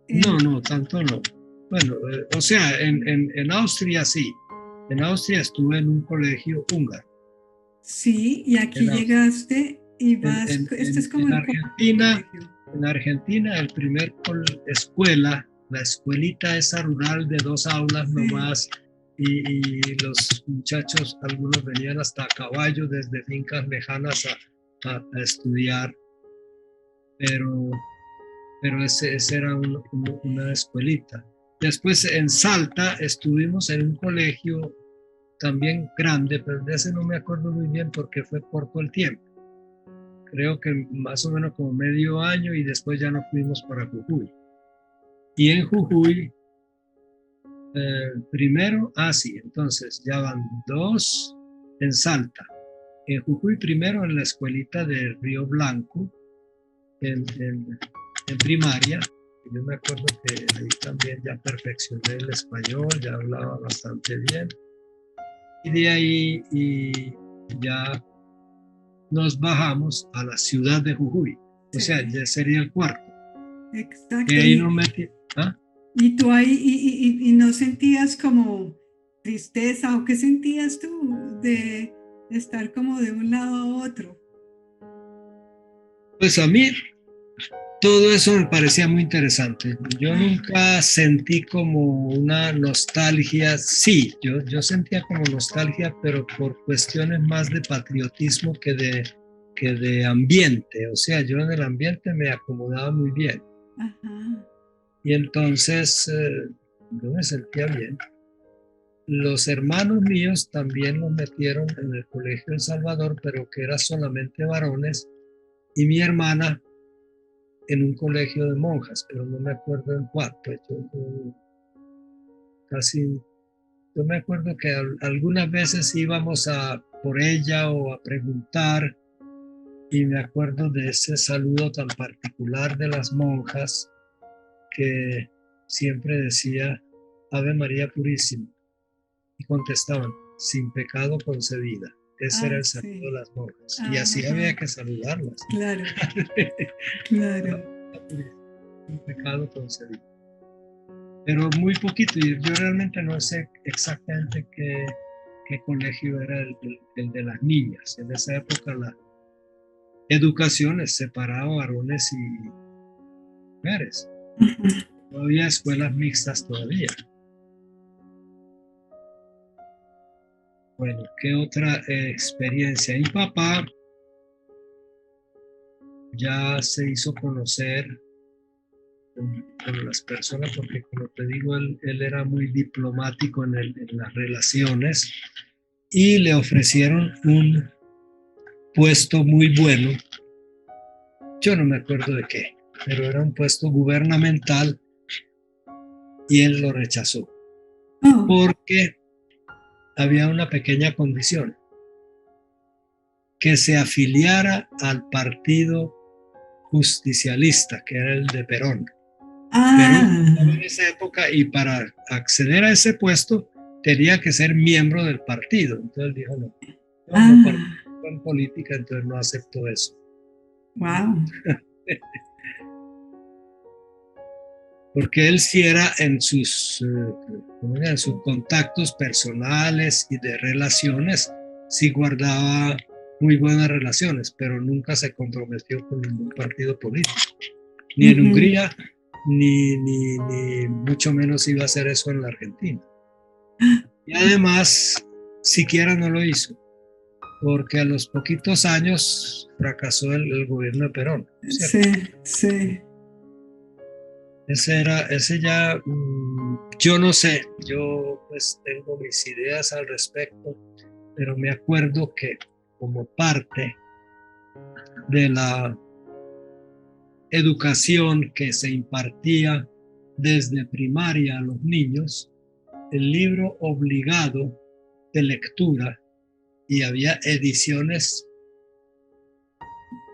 No, tanto no. Bueno, o sea, en Austria sí. En Austria estuve en un colegio húngaro. Sí, y aquí llegaste y vas... este es como en Argentina. En Argentina, el primer escuela, la escuelita esa rural de 2 aulas nomás, y los muchachos, algunos venían hasta a caballo desde fincas lejanas a estudiar, pero ese era una escuelita. Después en Salta estuvimos en un colegio también grande, pero de ese no me acuerdo muy bien porque fue corto el tiempo. Creo que más o menos como medio año, y después ya nos fuimos para Jujuy. Y en Jujuy, primero, sí, entonces ya van 2 en Salta. En Jujuy primero en la escuelita de Río Blanco, en primaria. Yo me acuerdo que ahí también ya perfeccioné el español, ya hablaba bastante bien. Y de ahí ya nos bajamos a la ciudad de Jujuy. O sea, ya sería el cuarto. Exacto. Y ahí nos metí. ¿Y tú ahí y no sentías como tristeza o qué sentías tú de estar como de un lado a otro? Pues a mí todo eso me parecía muy interesante. Yo nunca sentí como una nostalgia. Sí, yo sentía como nostalgia, pero por cuestiones más de patriotismo que de ambiente. O sea, yo en el ambiente me acomodaba muy bien. Ajá. Y entonces yo me sentía bien. Los hermanos míos también los metieron en el Colegio El Salvador, pero que era solamente varones, y mi hermana en un colegio de monjas, pero no me acuerdo en cuál. Pues yo me acuerdo que algunas veces íbamos por ella o a preguntar, y me acuerdo de ese saludo tan particular de las monjas que siempre decía Ave María Purísima, y contestaban sin pecado concebida. Ese era el saludo de las monjas. Y así había que saludarlas. Claro, claro. Sin pecado concebido. Pero muy poquito. Y yo realmente no sé exactamente qué colegio era el de las niñas. En esa época la educación separaba varones y mujeres. No había escuelas mixtas todavía. Bueno, ¿qué otra experiencia? Mi papá ya se hizo conocer con las personas, porque como te digo, él era muy diplomático en las relaciones, y le ofrecieron un puesto muy bueno. Yo no me acuerdo de qué, pero era un puesto gubernamental, y él lo rechazó porque había una pequeña condición: que se afiliara al partido justicialista, que era el de Perón. Perón en esa época, y para acceder a ese puesto tenía que ser miembro del partido. Entonces dijo, no participo en política, entonces no acepto eso. Wow. Porque él sí era en sus contactos personales y de relaciones, sí guardaba muy buenas relaciones, pero nunca se comprometió con ningún partido político, ni en Ujú. Hungría, ni mucho menos iba a hacer eso en la Argentina. Y además, siquiera no lo hizo, porque a los poquitos años fracasó el gobierno de Perón, ¿cierto? Sí, sí. Ese ya, yo no sé, yo pues tengo mis ideas al respecto, pero me acuerdo que como parte de la educación que se impartía desde primaria a los niños, el libro obligado de lectura, y había ediciones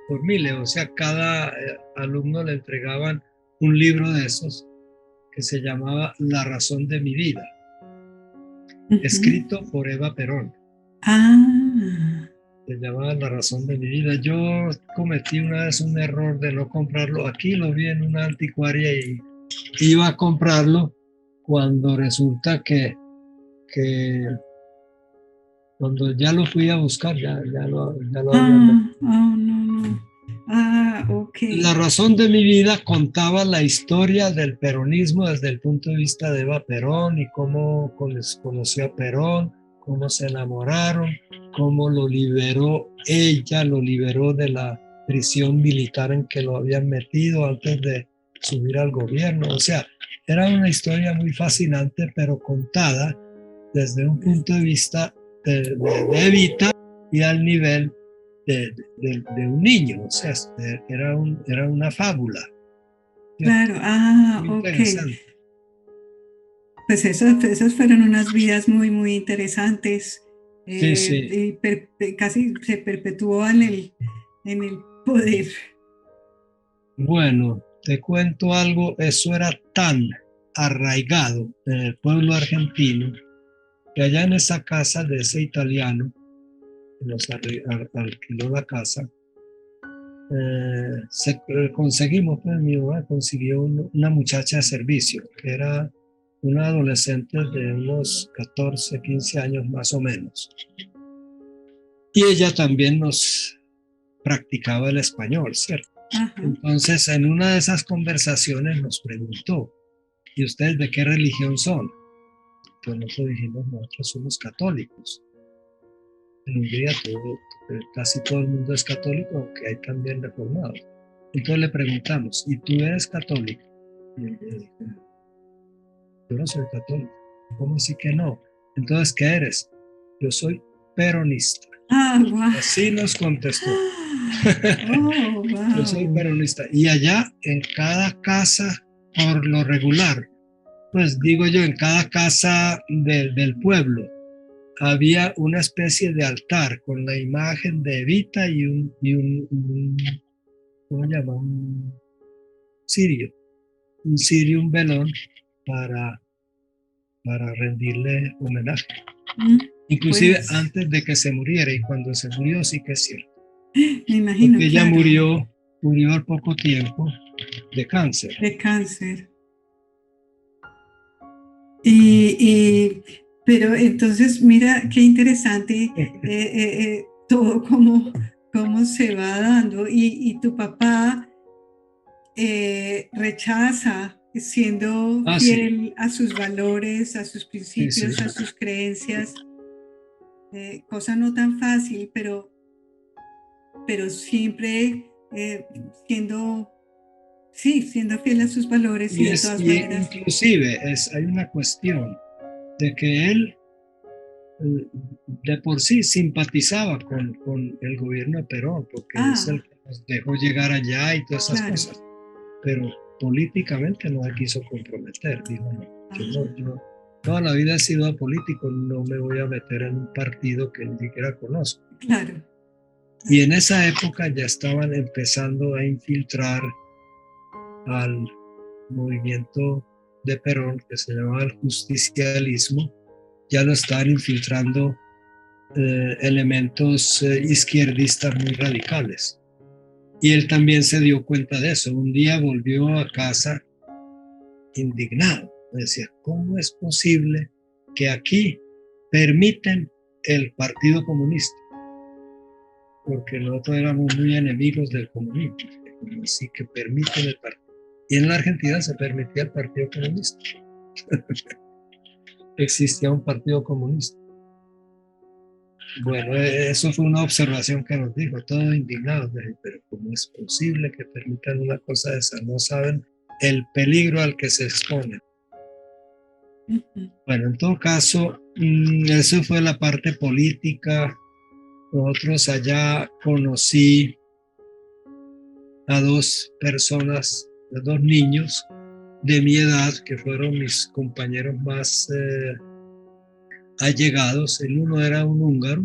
por miles, o sea, cada alumno le entregaban un libro de esos que se llamaba La razón de mi vida, Ujú. escrito por Eva Perón. Ah, Se llamaba La razón de mi vida. Yo cometí una vez un error de no comprarlo. Aquí lo vi en una anticuaria y iba a comprarlo cuando resulta que cuando ya lo fui a buscar, ya lo habían ah, metido. oh, no, no. Ah, ok. La razón de mi vida contaba la historia del peronismo desde el punto de vista de Eva Perón y cómo conoció a Perón, cómo se enamoraron, cómo ella lo liberó de la prisión militar en que lo habían metido antes de subir al gobierno. O sea, era una historia muy fascinante, pero contada desde un punto de vista de Evita y al nivel de un niño, o sea, era una fábula, ¿cierto? Claro, ah, Muy ok. interesante. Pues esas fueron unas vidas muy, muy interesantes. Sí, sí. Y casi se perpetuó en el poder. Bueno, te cuento algo, eso era tan arraigado en el pueblo argentino que allá en esa casa de ese italiano que nos alquiló la casa, conseguimos, pues mi mamá consiguió una muchacha de servicio, que era una adolescente de unos 14, 15 años más o menos. Y ella también nos practicaba el español, ¿cierto? Ajá. Entonces, en una de esas conversaciones nos preguntó, ¿y ustedes de qué religión son? Pues nosotros dijimos, nosotros somos católicos. En Hungría casi todo el mundo es católico, aunque hay también reformados. Entonces le preguntamos, ¿y tú eres católico? Y ella dijo, yo no soy católico. ¿Cómo así que no? Entonces, ¿qué eres? Yo soy peronista. Ah, wow. Así nos contestó. Oh, Yo soy wow. peronista. Y allá, en cada casa, por lo regular, pues digo yo, en cada casa del pueblo, había una especie de altar con la imagen de Evita y un ¿cómo se llama? Cirio, un cirio, un velón para, para rendirle homenaje. Inclusive Pues antes de que se muriera, y cuando se murió sí que es cierto, me imagino, porque ella claro, murió al poco tiempo de cáncer. de cáncer. Y, pero entonces, mira qué interesante todo cómo se va dando. Y tu papá rechaza siendo Ah, sí, fiel a sus valores, a sus sí, sí. principios, a sus creencias, cosa no tan fácil, pero siempre siendo, sí, siendo fiel a sus valores y de todas Y maneras. inclusive hay una cuestión de que él de por sí simpatizaba con el gobierno de Perón, porque es el Ah, que nos dejó llegar allá y todas esas claro. cosas, pero políticamente no se quiso comprometer, dijo, no, yo toda la vida he sido apolítico, no me voy a meter en un partido que ni siquiera conozco. Claro, Y claro. en esa época ya estaban empezando a infiltrar al movimiento de Perón, que se llamaba el justicialismo, ya lo estaban infiltrando elementos izquierdistas muy radicales. Y él también se dio cuenta de eso. Un día volvió a casa indignado. Me decía, ¿cómo es posible que aquí permiten el Partido Comunista? Porque nosotros éramos muy enemigos del comunismo. Así que permiten el partido. Y en la Argentina se permitía el Partido Comunista. Existía un Partido Comunista. Bueno, eso fue una observación que nos dijo, todos indignados. Pero ¿cómo es posible que permitan una cosa de esa? No saben el peligro al que se exponen. Bueno, en todo caso, eso fue la parte política. Nosotros allá conocí a dos personas, a dos niños de mi edad, que fueron mis compañeros más allegados. El uno era un húngaro,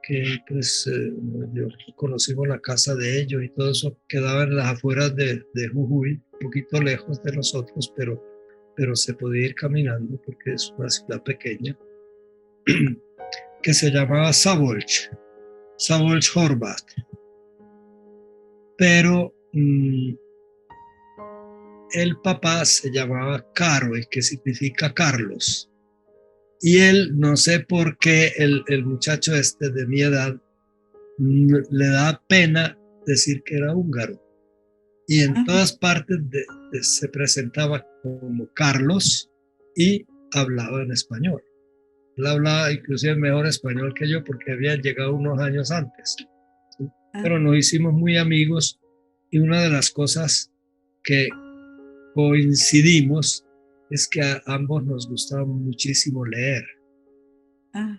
que pues yo conocimos la casa de ellos y todo eso quedaba en las afueras de Jujuy, un poquito lejos de nosotros, pero se podía ir caminando porque es una ciudad pequeña, que se llamaba Szabolcs Horvat. Pero el papá se llamaba Caro, que significa Carlos. Y él, no sé por qué, el muchacho este de mi edad, le da pena decir que era húngaro. Y en todas partes se presentaba como Carlos y hablaba en español. Él hablaba inclusive mejor español que yo porque había llegado unos años antes. ¿Sí? Pero nos hicimos muy amigos y una de las cosas que coincidimos es que a ambos nos gustaba muchísimo leer.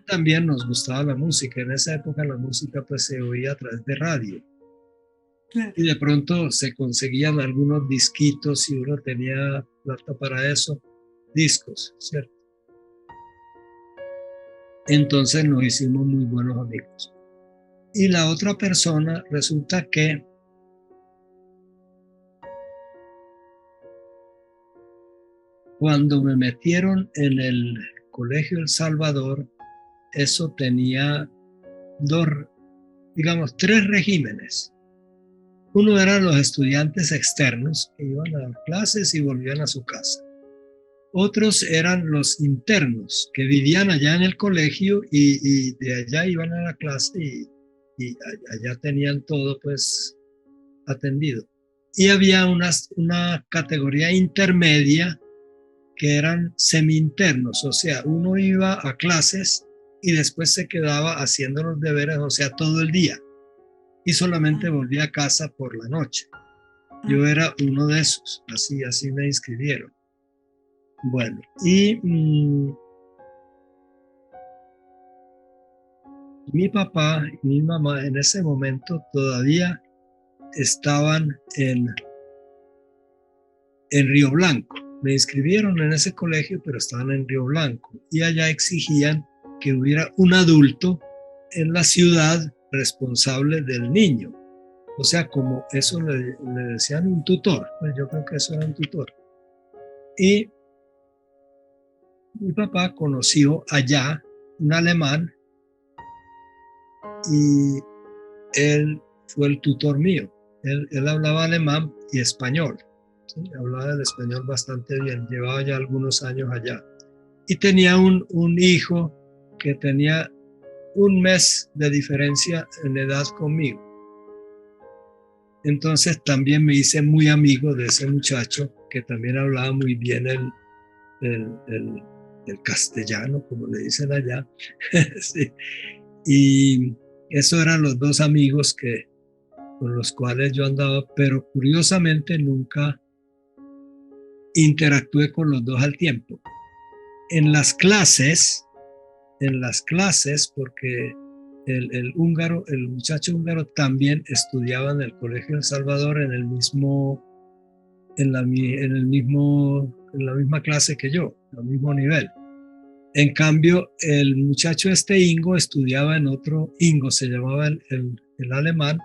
También nos gustaba la música. En esa época la música pues se oía a través de radio. Claro. Y de pronto se conseguían algunos disquitos si uno tenía plata para eso, discos, ¿cierto? Entonces nos hicimos muy buenos amigos. Y la otra persona resulta que cuando me metieron en el Colegio El Salvador, eso tenía tres regímenes. Uno eran los estudiantes externos que iban a dar clases y volvían a su casa. Otros eran los internos que vivían allá en el colegio y de allá iban a la clase y allá tenían todo pues atendido. Y había una categoría intermedia que eran semi-internos, o sea, uno iba a clases y después se quedaba haciendo los deberes, o sea, todo el día. Y solamente volvía a casa por la noche. Yo era uno de esos, así me inscribieron. Bueno, y mi papá y mi mamá en ese momento todavía estaban en Río Blanco. Me inscribieron en ese colegio, pero estaban en Río Blanco. Y allá exigían que hubiera un adulto en la ciudad responsable del niño. O sea, como eso le decían un tutor. Pues yo creo que eso era un tutor. Y mi papá conoció allá un alemán y él fue el tutor mío. Él hablaba alemán y español. ¿Sí? Hablaba el español bastante bien. Llevaba ya algunos años allá. Y tenía un hijo que tenía un mes de diferencia en edad conmigo. Entonces también me hice muy amigo de ese muchacho que también hablaba muy bien el castellano, como le dicen allá. Sí. Y esos eran los dos amigos con los cuales yo andaba, pero curiosamente nunca interactué con los dos al tiempo. En las clases, porque el muchacho húngaro también estudiaba en el Colegio El Salvador en la misma clase que yo, al mismo nivel. En cambio, el muchacho Ingo estudiaba en otro, Ingo se llamaba el alemán,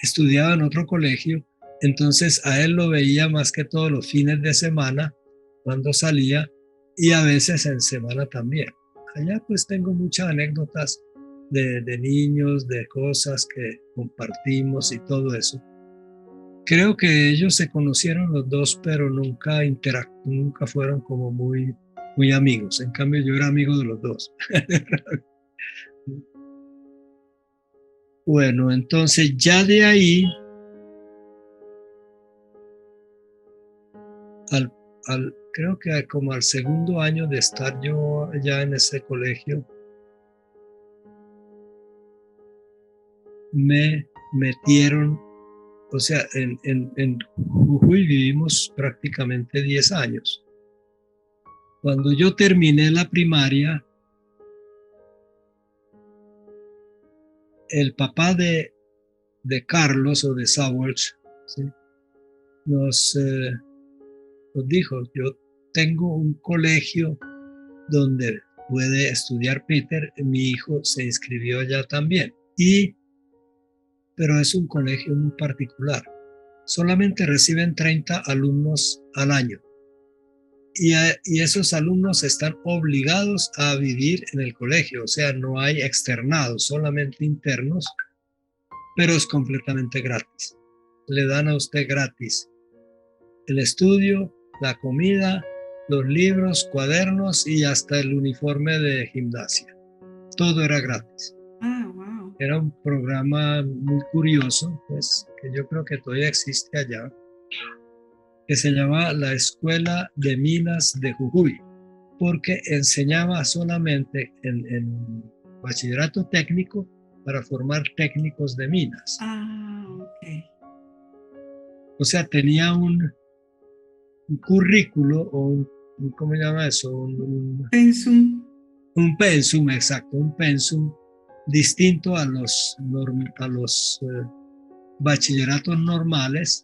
estudiaba en otro colegio, entonces a él lo veía más que todos los fines de semana cuando salía y a veces en semana también. Allá pues tengo muchas anécdotas de niños, de cosas que compartimos y todo eso. Creo que ellos se conocieron los dos, pero nunca fueron como muy, muy amigos. En cambio, yo era amigo de los dos. Bueno, entonces ya de ahí, creo que como al segundo año de estar yo ya en ese colegio, me metieron, o sea, en Jujuy vivimos prácticamente 10 años. Cuando yo terminé la primaria, el papá de Carlos o de Samuels, ¿sí? nos dijo, yo tengo un colegio donde puede estudiar Peter, mi hijo se inscribió allá también, pero es un colegio muy particular, solamente reciben 30 alumnos al año y esos alumnos están obligados a vivir en el colegio, o sea, no hay externados, solamente internos, pero es completamente gratis. Le dan a usted gratis el estudio, la comida, los libros, cuadernos y hasta el uniforme de gimnasia. Todo era gratis. Wow. Era un programa muy curioso, pues, que yo creo que todavía existe allá, que se llamaba la Escuela de Minas de Jujuy, porque enseñaba solamente en bachillerato técnico para formar técnicos de minas. Ok. O sea, tenía un currículo o ¿cómo se llama eso? Pensum. Un pensum, exacto, un pensum distinto a los bachilleratos normales.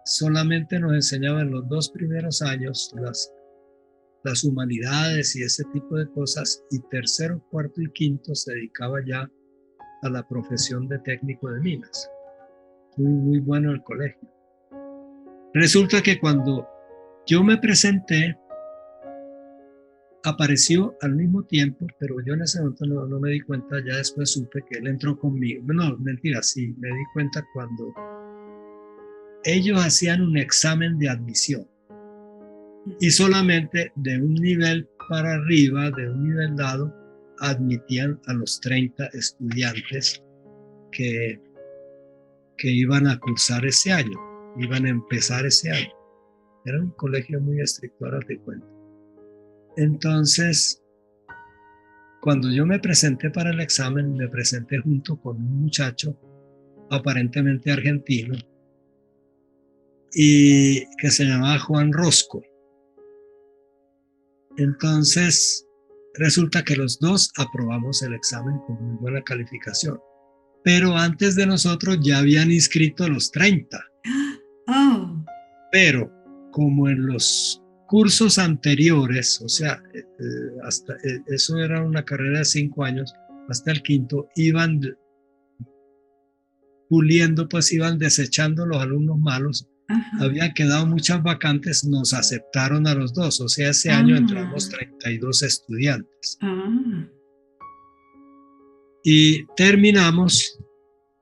Solamente nos enseñaban los 2 primeros años las humanidades y ese tipo de cosas, y tercero, cuarto y quinto se dedicaba ya a la profesión de técnico de minas. Muy, muy bueno el colegio. Resulta que cuando yo me presenté, apareció al mismo tiempo, pero yo en ese momento no me di cuenta, ya después supe que él entró conmigo. No, mentira, sí, me di cuenta cuando ellos hacían un examen de admisión y solamente de un nivel para arriba, de un nivel dado, admitían a los 30 estudiantes que iban a cursar ese año, iban a empezar ese año. Era un colegio muy estricto, ahora te cuento. Entonces, cuando yo me presenté para el examen, me presenté junto con un muchacho aparentemente argentino y que se llamaba Juan Rosco. Entonces, resulta que los dos aprobamos el examen con muy buena calificación. Pero antes de nosotros ya habían inscrito los 30. Oh. Pero como en los cursos anteriores, o sea, eso era una carrera de 5 años, hasta el quinto, iban puliendo, pues iban desechando los alumnos malos. Ajá. Habían quedado muchas vacantes, nos aceptaron a los dos, o sea, ese año entramos 32 estudiantes. Y terminamos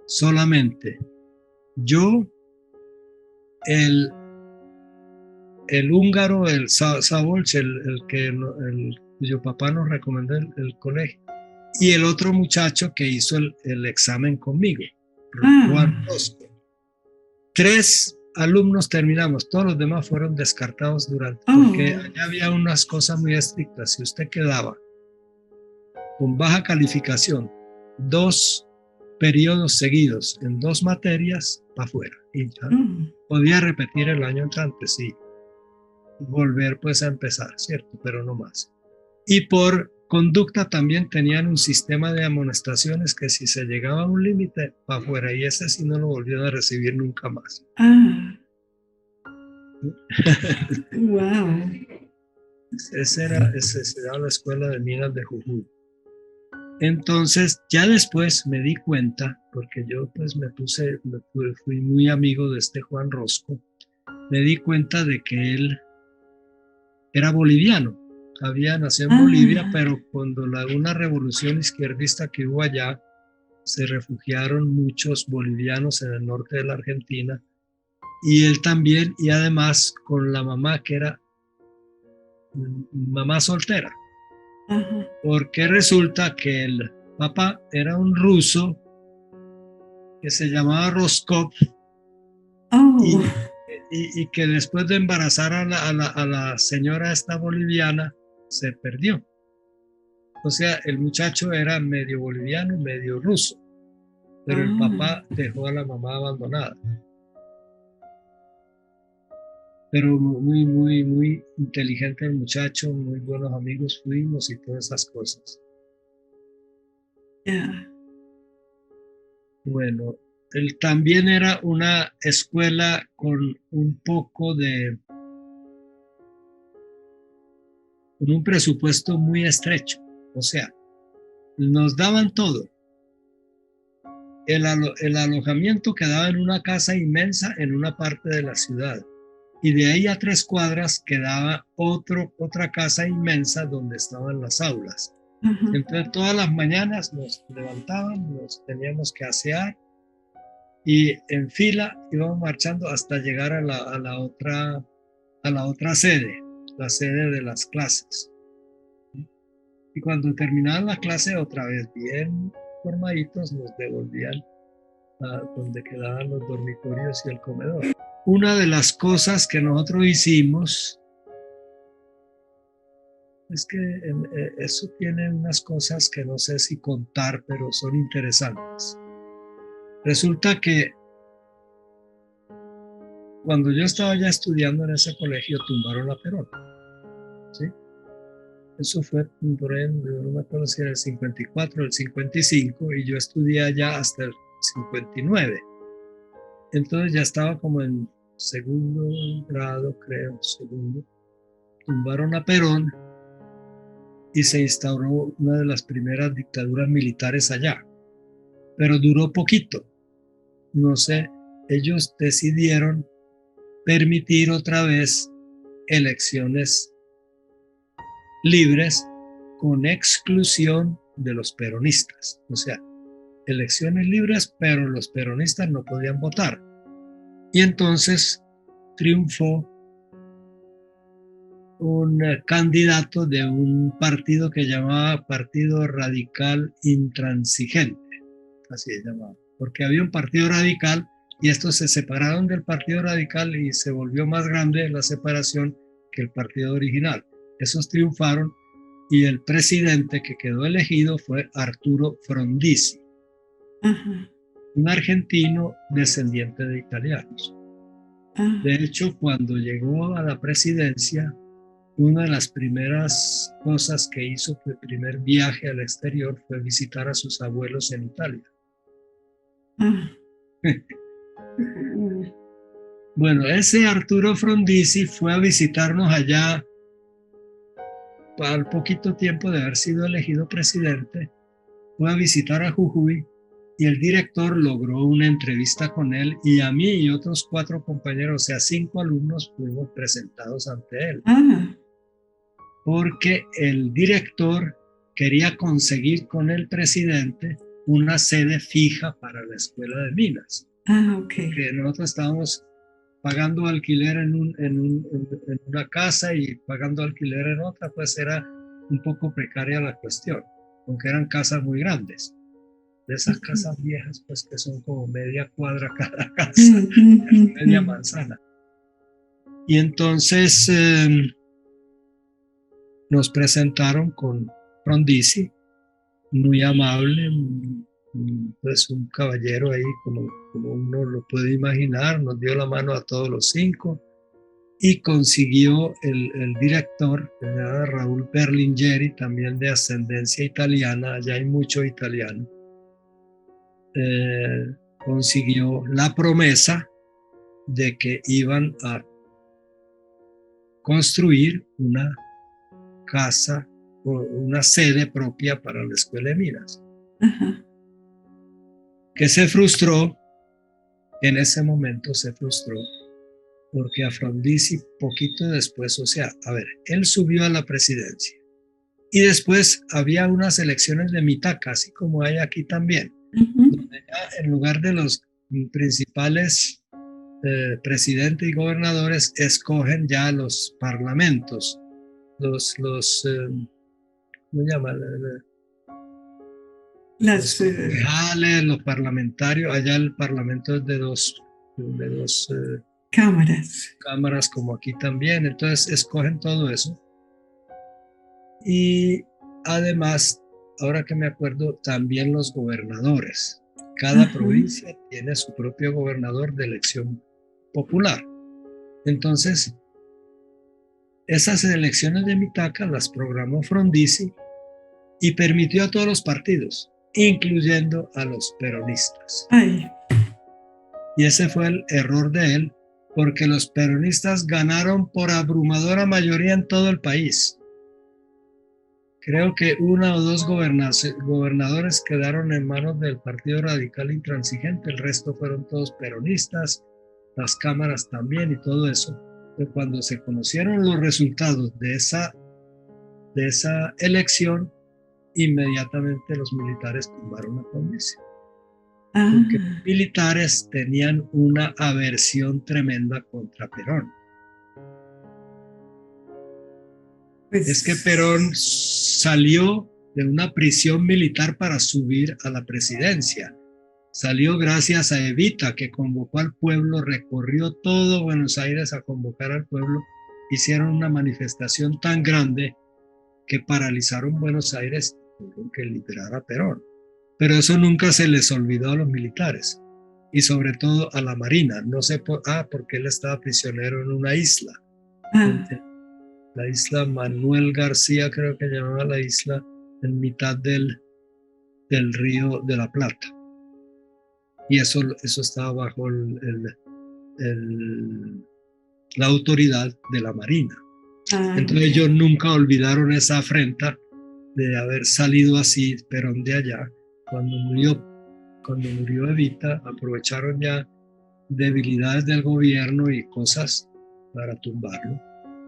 solamente yo, el húngaro, el Sabolch, cuyo papá nos recomendó el colegio, y el otro muchacho que hizo el examen conmigo, Juan Rosco. 3 alumnos terminamos, todos los demás fueron descartados porque allá había unas cosas muy estrictas. Si usted quedaba con baja calificación 2 periodos seguidos en 2 materias, para afuera, y ya podía repetir el año entrante, sí, volver pues a empezar, ¿cierto? Pero no más. Y por conducta también tenían un sistema de amonestaciones que si se llegaba a un límite, para afuera, y ese sí no lo volvieron a recibir nunca más. Wow. Esa era la escuela de minas de Jujuy. Entonces, ya después me di cuenta, porque yo pues fui muy amigo de este Juan Rosco, me di cuenta de que él era boliviano. había nacido en Bolivia, pero cuando una revolución izquierdista que hubo allá, se refugiaron muchos bolivianos en el norte de la Argentina, y él también, y además con la mamá que era mamá soltera, porque resulta que el papá era un ruso que se llamaba Roscov, y que después de embarazar a la señora esta boliviana, se perdió. O sea, el muchacho era medio boliviano, medio ruso, pero el papá dejó a la mamá abandonada. Pero muy, muy, muy inteligente el muchacho, muy buenos amigos fuimos y todas esas cosas. Bueno, él también era una escuela con un poco con un presupuesto muy estrecho. O sea, nos daban todo. El alojamiento quedaba en una casa inmensa en una parte de la ciudad. Y de ahí a 3 cuadras quedaba otra casa inmensa donde estaban las aulas. Entonces todas las mañanas nos levantaban, nos teníamos que asear y en fila íbamos marchando hasta llegar a la otra sede, la sede de las clases. Y cuando terminaban la clase, otra vez bien formaditos, nos devolvían a donde quedaban los dormitorios y el comedor. Una de las cosas que nosotros hicimos es que eso tiene unas cosas que no sé si contar, pero son interesantes. Resulta que cuando yo estaba ya estudiando en ese colegio, tumbaron a Perón. ¿Sí? Eso fue por ahí, no me acuerdo si era el 54 o el 55, y yo estudié allá hasta el 59. Entonces ya estaba como en segundo grado, creo, segundo. Tumbaron a Perón y se instauró una de las primeras dictaduras militares allá. Pero duró poquito. No sé, ellos decidieron permitir otra vez elecciones libres con exclusión de los peronistas. O sea, elecciones libres, pero los peronistas no podían votar. Y entonces triunfó un candidato de un partido que llamaba Partido Radical Intransigente, así se llamaba, porque había un partido radical y estos se separaron del partido radical y se volvió más grande la separación que el partido original. Esos triunfaron y el presidente que quedó elegido fue Arturo Frondizi, un argentino descendiente de italianos. De hecho, cuando llegó a la presidencia, una de las primeras cosas que hizo, el primer viaje al exterior, fue visitar a sus abuelos en Italia. Bueno, ese Arturo Frondizi fue a visitarnos allá al poquito tiempo de haber sido elegido presidente. Fue a visitar a Jujuy y el director logró una entrevista con él, y a mí y otros 4 compañeros, o sea, 5 alumnos, fuimos presentados ante él. Porque el director quería conseguir con el presidente una sede fija para la escuela de minas. Porque nosotros estábamos pagando alquiler en una casa y pagando alquiler en otra, pues era un poco precaria la cuestión, aunque eran casas muy grandes. De esas casas viejas, pues que son como media cuadra cada casa, media manzana. Y entonces nos presentaron con Frondizi, muy amable, pues un caballero ahí como uno lo puede imaginar. Nos dio la mano a todos los 5 y consiguió el director, que se llama Raúl Berlingeri, también de ascendencia italiana, allá hay mucho italiano. Consiguió la promesa de que iban a construir una casa o una sede propia para la escuela de minas, que se frustró, en ese momento se frustró, porque a Frondizi poquito después, o sea, a ver, él subió a la presidencia y después había unas elecciones de mitad, casi como hay aquí también, Ujú. donde ya en lugar de los principales presidentes y gobernadores escogen ya los parlamentos, ¿cómo se llama? Los Las concejales, los parlamentarios, allá el parlamento es de dos cámaras. cámaras como aquí también, entonces escogen todo eso. Y además, ahora que me acuerdo, también los gobernadores. Cada Ajá. provincia tiene su propio gobernador de elección popular. Entonces, esas elecciones de Mitaca las programó Frondizi y permitió a todos los partidos, incluyendo a los peronistas. Ay, Y ese fue el error de él, porque los peronistas ganaron por abrumadora mayoría en todo el país. Creo que una o dos gobernadores quedaron en manos del Partido Radical Intransigente, el resto fueron todos peronistas, las cámaras también y todo eso. Pero cuando se conocieron los resultados de esa elección, inmediatamente los militares tumbaron a Frondizi, porque los ah, militares tenían una aversión tremenda contra Perón. Es que Perón pues, salió de una prisión militar para subir a la presidencia. Salió gracias a Evita, que convocó al pueblo, recorrió todo Buenos Aires a convocar al pueblo. Hicieron una manifestación tan grande que paralizaron Buenos Aires y tuvieron que liberar a Perón. Pero eso nunca se les olvidó a los militares y sobre todo a la Marina. No sé porque él estaba prisionero en una isla. En ah, la isla Manuel García, creo que llamaba la isla, en mitad del río de la Plata. Y eso estaba bajo la autoridad de la Marina. ah, Entonces ellos nunca olvidaron esa afrenta de haber salido así, Perón de allá. Cuando murió Evita, aprovecharon ya debilidades del gobierno y cosas para tumbarlo.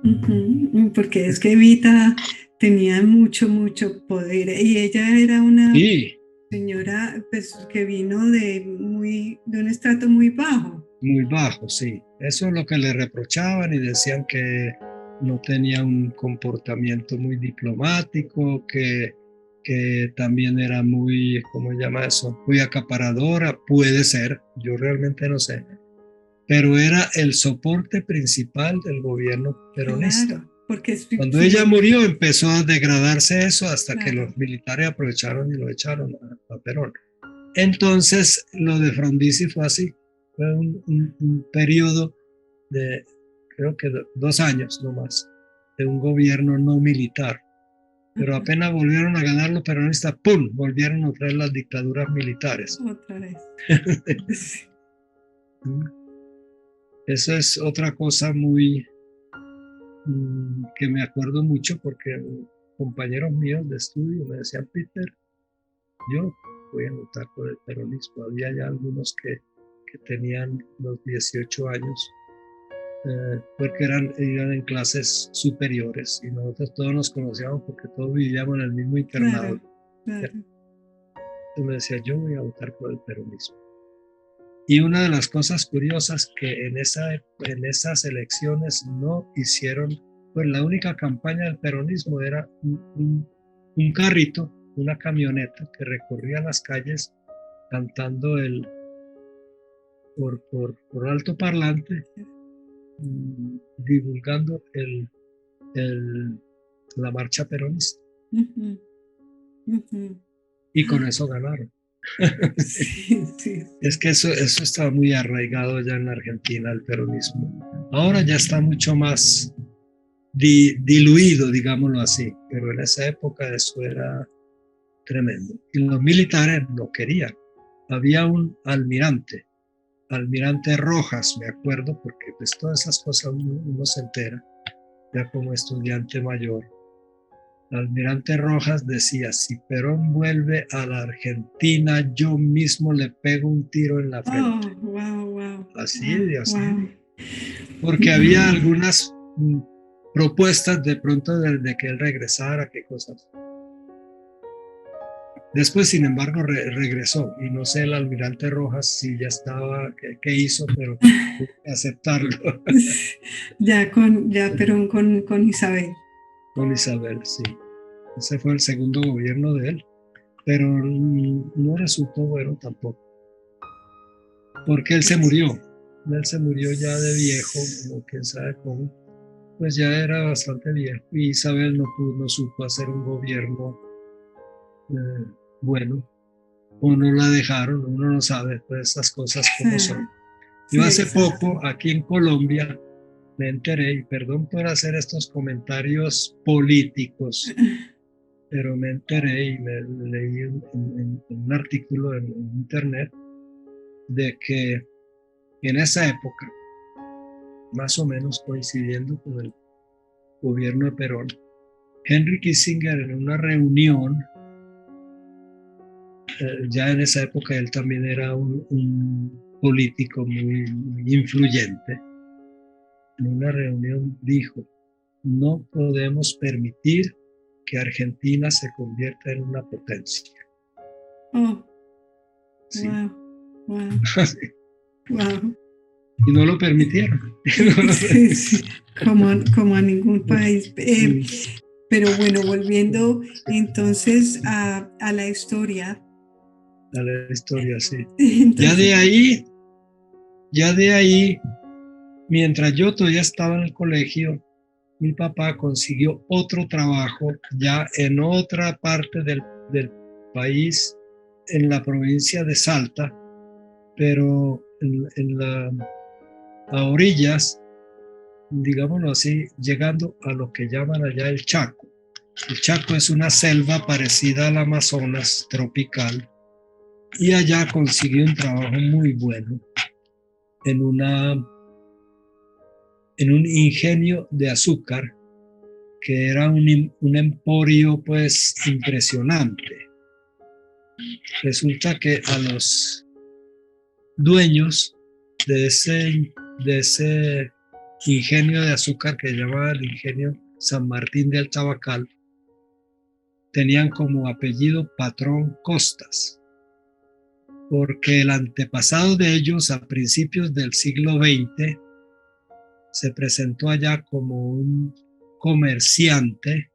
ujú, porque es que Evita tenía mucho, mucho poder y ella era una Sí, señora pues, que vino de un estrato muy bajo. muy bajo, sí. Eso es lo que le reprochaban y decían que no tenía un comportamiento muy diplomático, que también era muy, ¿cómo se llama eso? Muy acaparadora. Puede ser, yo realmente no sé. Pero era el soporte principal del gobierno peronista. Claro, porque Cuando ella sí, murió empezó a degradarse eso hasta que claro. los militares aprovecharon y lo echaron a Perón. Entonces lo de Frondizi fue así, fue un periodo de creo que 2 años no más, de un gobierno no militar. Pero Ajá, apenas volvieron a ganar los peronistas, ¡pum!, volvieron a traer las dictaduras militares. otra vez. Sí. Eso es otra cosa muy que me acuerdo mucho porque compañeros míos de estudio me decían, Peter, yo voy a votar por el peronismo. Había ya algunos que tenían los 18 años, porque iban en clases superiores y nosotros todos nos conocíamos porque todos vivíamos en el mismo internado. Claro, claro. Entonces me decía, yo voy a votar por el peronismo. Y una de las cosas curiosas que en esas elecciones no hicieron, pues la única campaña del peronismo era un carrito, una camioneta que recorría las calles cantando por alto parlante, divulgando la marcha peronista. Ujú, ujú. Y con eso ganaron. Sí, sí, Es sí. que eso está muy arraigado ya en la Argentina, el peronismo. Ahora ya está mucho más diluido, digámoslo así, pero en esa época eso era tremendo. Y los militares no querían. Había un almirante Rojas, me acuerdo, porque pues todas esas cosas uno se entera, ya como estudiante mayor. Almirante Rojas decía, si Perón vuelve a la Argentina, yo mismo le pego un tiro en la frente. Oh, wow, wow, Así wow, de así. wow. porque había algunas propuestas de pronto de que él regresara, qué cosas. Después, sin embargo, regresó, y no sé el almirante Rojas si ya estaba, qué hizo, pero tuvo que aceptarlo. Ya Perón con Isabel. Con Isabel, sí. Ese fue el segundo gobierno de él, pero no resultó bueno tampoco, porque él se murió ya de viejo, o quién sabe cómo, pues ya era bastante viejo, y Isabel no supo hacer un gobierno bueno, o no la dejaron, uno no sabe pues estas cosas cómo son. Yo Sí, hace exacto. poco aquí en Colombia me enteré, y perdón por hacer estos comentarios políticos, pero me enteré y me leí en un artículo en internet de que en esa época, más o menos coincidiendo con el gobierno de Perón, Henry Kissinger en una reunión, ya en esa época él también era un político muy influyente, en una reunión dijo: no podemos permitir que Argentina se convierta en una potencia. Oh, ¿Sí? wow, wow, wow. Y no lo permitieron. Sí, sí, como a ningún país. Pero bueno, volviendo entonces a la historia. A la historia, sí. Entonces, Ya de ahí, mientras yo todavía estaba en el colegio, mi papá consiguió otro trabajo ya en otra parte del país, en la provincia de Salta, pero a orillas, digámoslo así, llegando a lo que llaman allá el Chaco. El Chaco es una selva parecida al Amazonas tropical, y allá consiguió un trabajo muy bueno en un ingenio de azúcar, que era un emporio pues impresionante. Resulta que a los dueños de ese ingenio de azúcar, que llamaba el ingenio San Martín del Tabacal, tenían como apellido Patrón Costas, porque el antepasado de ellos a principios del siglo XX se presentó allá como un comerciante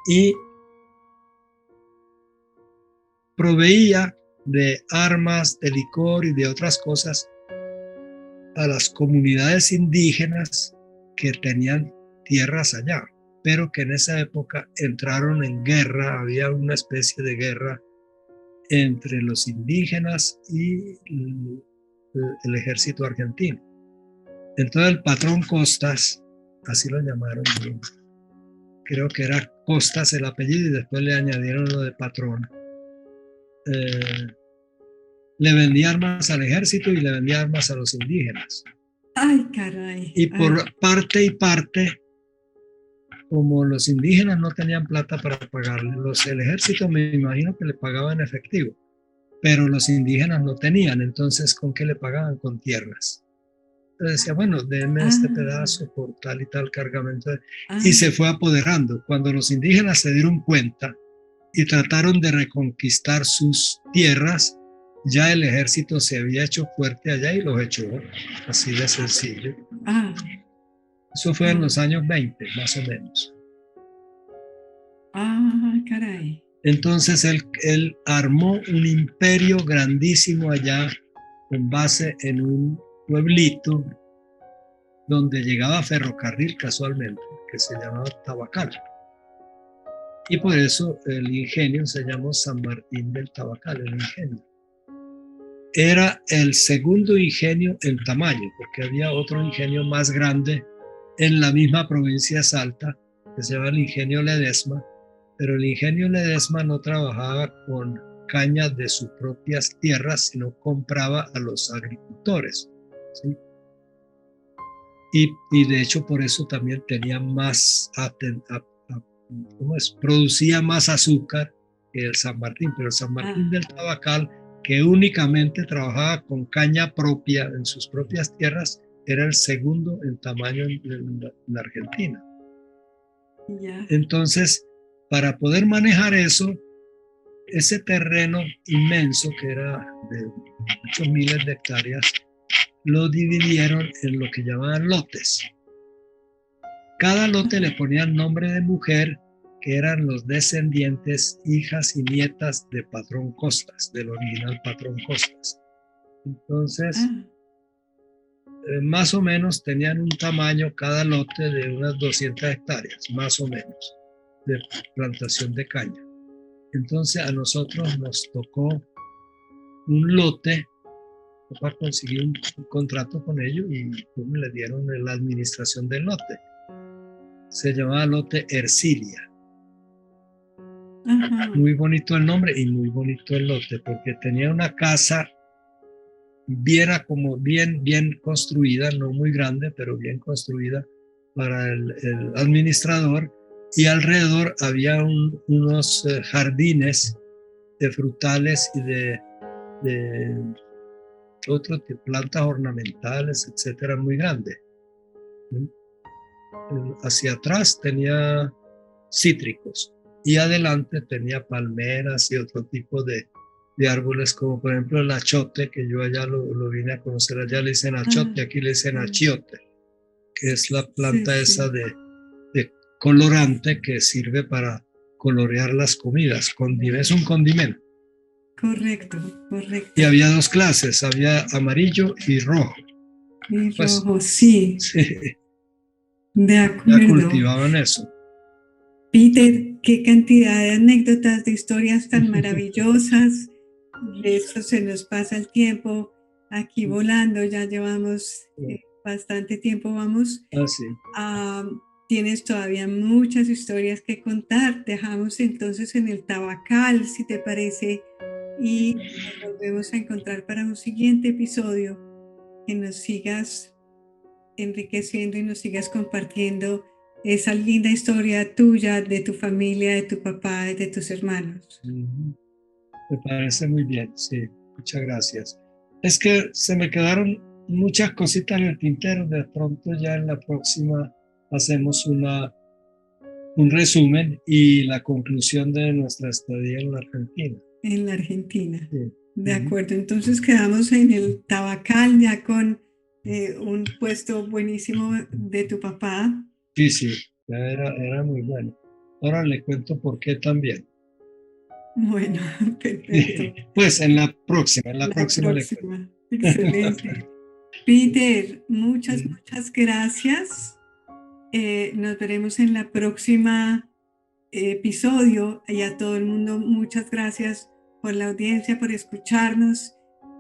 y proveía de armas, de licor y de otras cosas a las comunidades indígenas que tenían tierras allá, pero que en esa época entraron en guerra, había una especie de guerra entre los indígenas y el ejército argentino. Entonces el Patrón Costas, así lo llamaron, creo que era Costas el apellido y después le añadieron lo de Patrón, le vendía armas al ejército y le vendía armas a los indígenas. ay, caray. Y Ay. por parte y parte, como los indígenas no tenían plata para pagarle, el ejércitos me imagino que le pagaban en efectivo, pero los indígenas no tenían, entonces ¿con qué le pagaban? Con tierras. Entonces decía, bueno, denme este Ah, pedazo por tal y tal cargamento, y se ah, fue apoderando. Cuando los indígenas se dieron cuenta y trataron de reconquistar sus tierras, ya el ejército se había hecho fuerte allá y los echó, así de sencillo. ah, Eso fue en los años 20, más o menos. caray. Entonces él armó un imperio grandísimo allá, con base en un pueblito donde llegaba ferrocarril casualmente, que se llamaba Tabacal. Y por eso el ingenio se llamó San Martín del Tabacal, el ingenio. Era el segundo ingenio en tamaño, porque había otro ingenio más grande en la misma provincia de Salta, que se llama el ingenio Ledesma, pero el ingenio Ledesma no trabajaba con caña de sus propias tierras, sino compraba a los agricultores, ¿sí? Y de hecho por eso también tenía más, producía más azúcar que el San Martín, pero el San Martín Ah, del Tabacal, que únicamente trabajaba con caña propia en sus propias tierras, era el segundo en tamaño en Argentina. Ya. Entonces, para poder manejar eso, ese terreno inmenso que era de muchos miles de hectáreas, lo dividieron en lo que llamaban lotes. Cada lote le ponían nombre de mujer, que eran los descendientes, hijas y nietas de Patrón Costas, del original Patrón Costas. Entonces, Ah, más o menos tenían un tamaño cada lote de unas 200 hectáreas, más o menos, de plantación de caña. Entonces a nosotros nos tocó un lote, para conseguir un contrato con ellos y le dieron la administración del lote. Se llamaba lote Ercilia. ajá. Muy bonito el nombre y muy bonito el lote, porque tenía una casa bien construida, no muy grande, pero bien construida para el administrador, y alrededor había unos jardines de frutales y de otro tipo, plantas ornamentales, etcétera, muy grande. Hacia atrás tenía cítricos y adelante tenía palmeras y otro tipo de árboles, como por ejemplo el achote, que yo allá lo vine a conocer. Allá le dicen Ah, achote, aquí le dicen sí, achiote, que es la sí, planta esa sí. de colorante que sirve para colorear las comidas. Es un condimento. Correcto, Y correcto. había dos clases, había amarillo y rojo. Y Pues rojo, sí, sí, de ya acuerdo. cultivaban eso. Peter, qué cantidad de anécdotas, de historias tan maravillosas. De eso se nos pasa el tiempo aquí volando. Ya llevamos bastante tiempo. Vamos Ah, sí. a... Tienes todavía muchas historias que contar. Dejamos entonces en el Tabacal, si te parece, y nos volvemos a encontrar para un siguiente episodio. Que nos sigas enriqueciendo y nos sigas compartiendo esa linda historia tuya, de tu familia, de tu papá, de tus hermanos. Me parece muy bien, sí. Muchas gracias. Es que se me quedaron muchas cositas en el tintero. De pronto ya en la próxima hacemos un resumen y la conclusión de nuestra estadía en la Argentina. En la Argentina. Sí. De acuerdo, entonces quedamos en el Tabacal ya con un puesto buenísimo de tu papá. Sí, sí, ya era muy bueno. Ahora le cuento por qué también. Bueno, perfecto. Pues en la La próxima le cuento. próxima. Excelente. Peter, muchas gracias. Nos veremos en la próxima episodio. Y a todo el mundo, muchas gracias por la audiencia, por escucharnos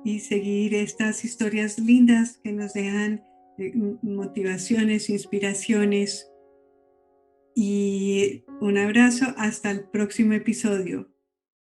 y seguir estas historias lindas que nos dejan motivaciones, inspiraciones. Y un abrazo hasta el próximo episodio.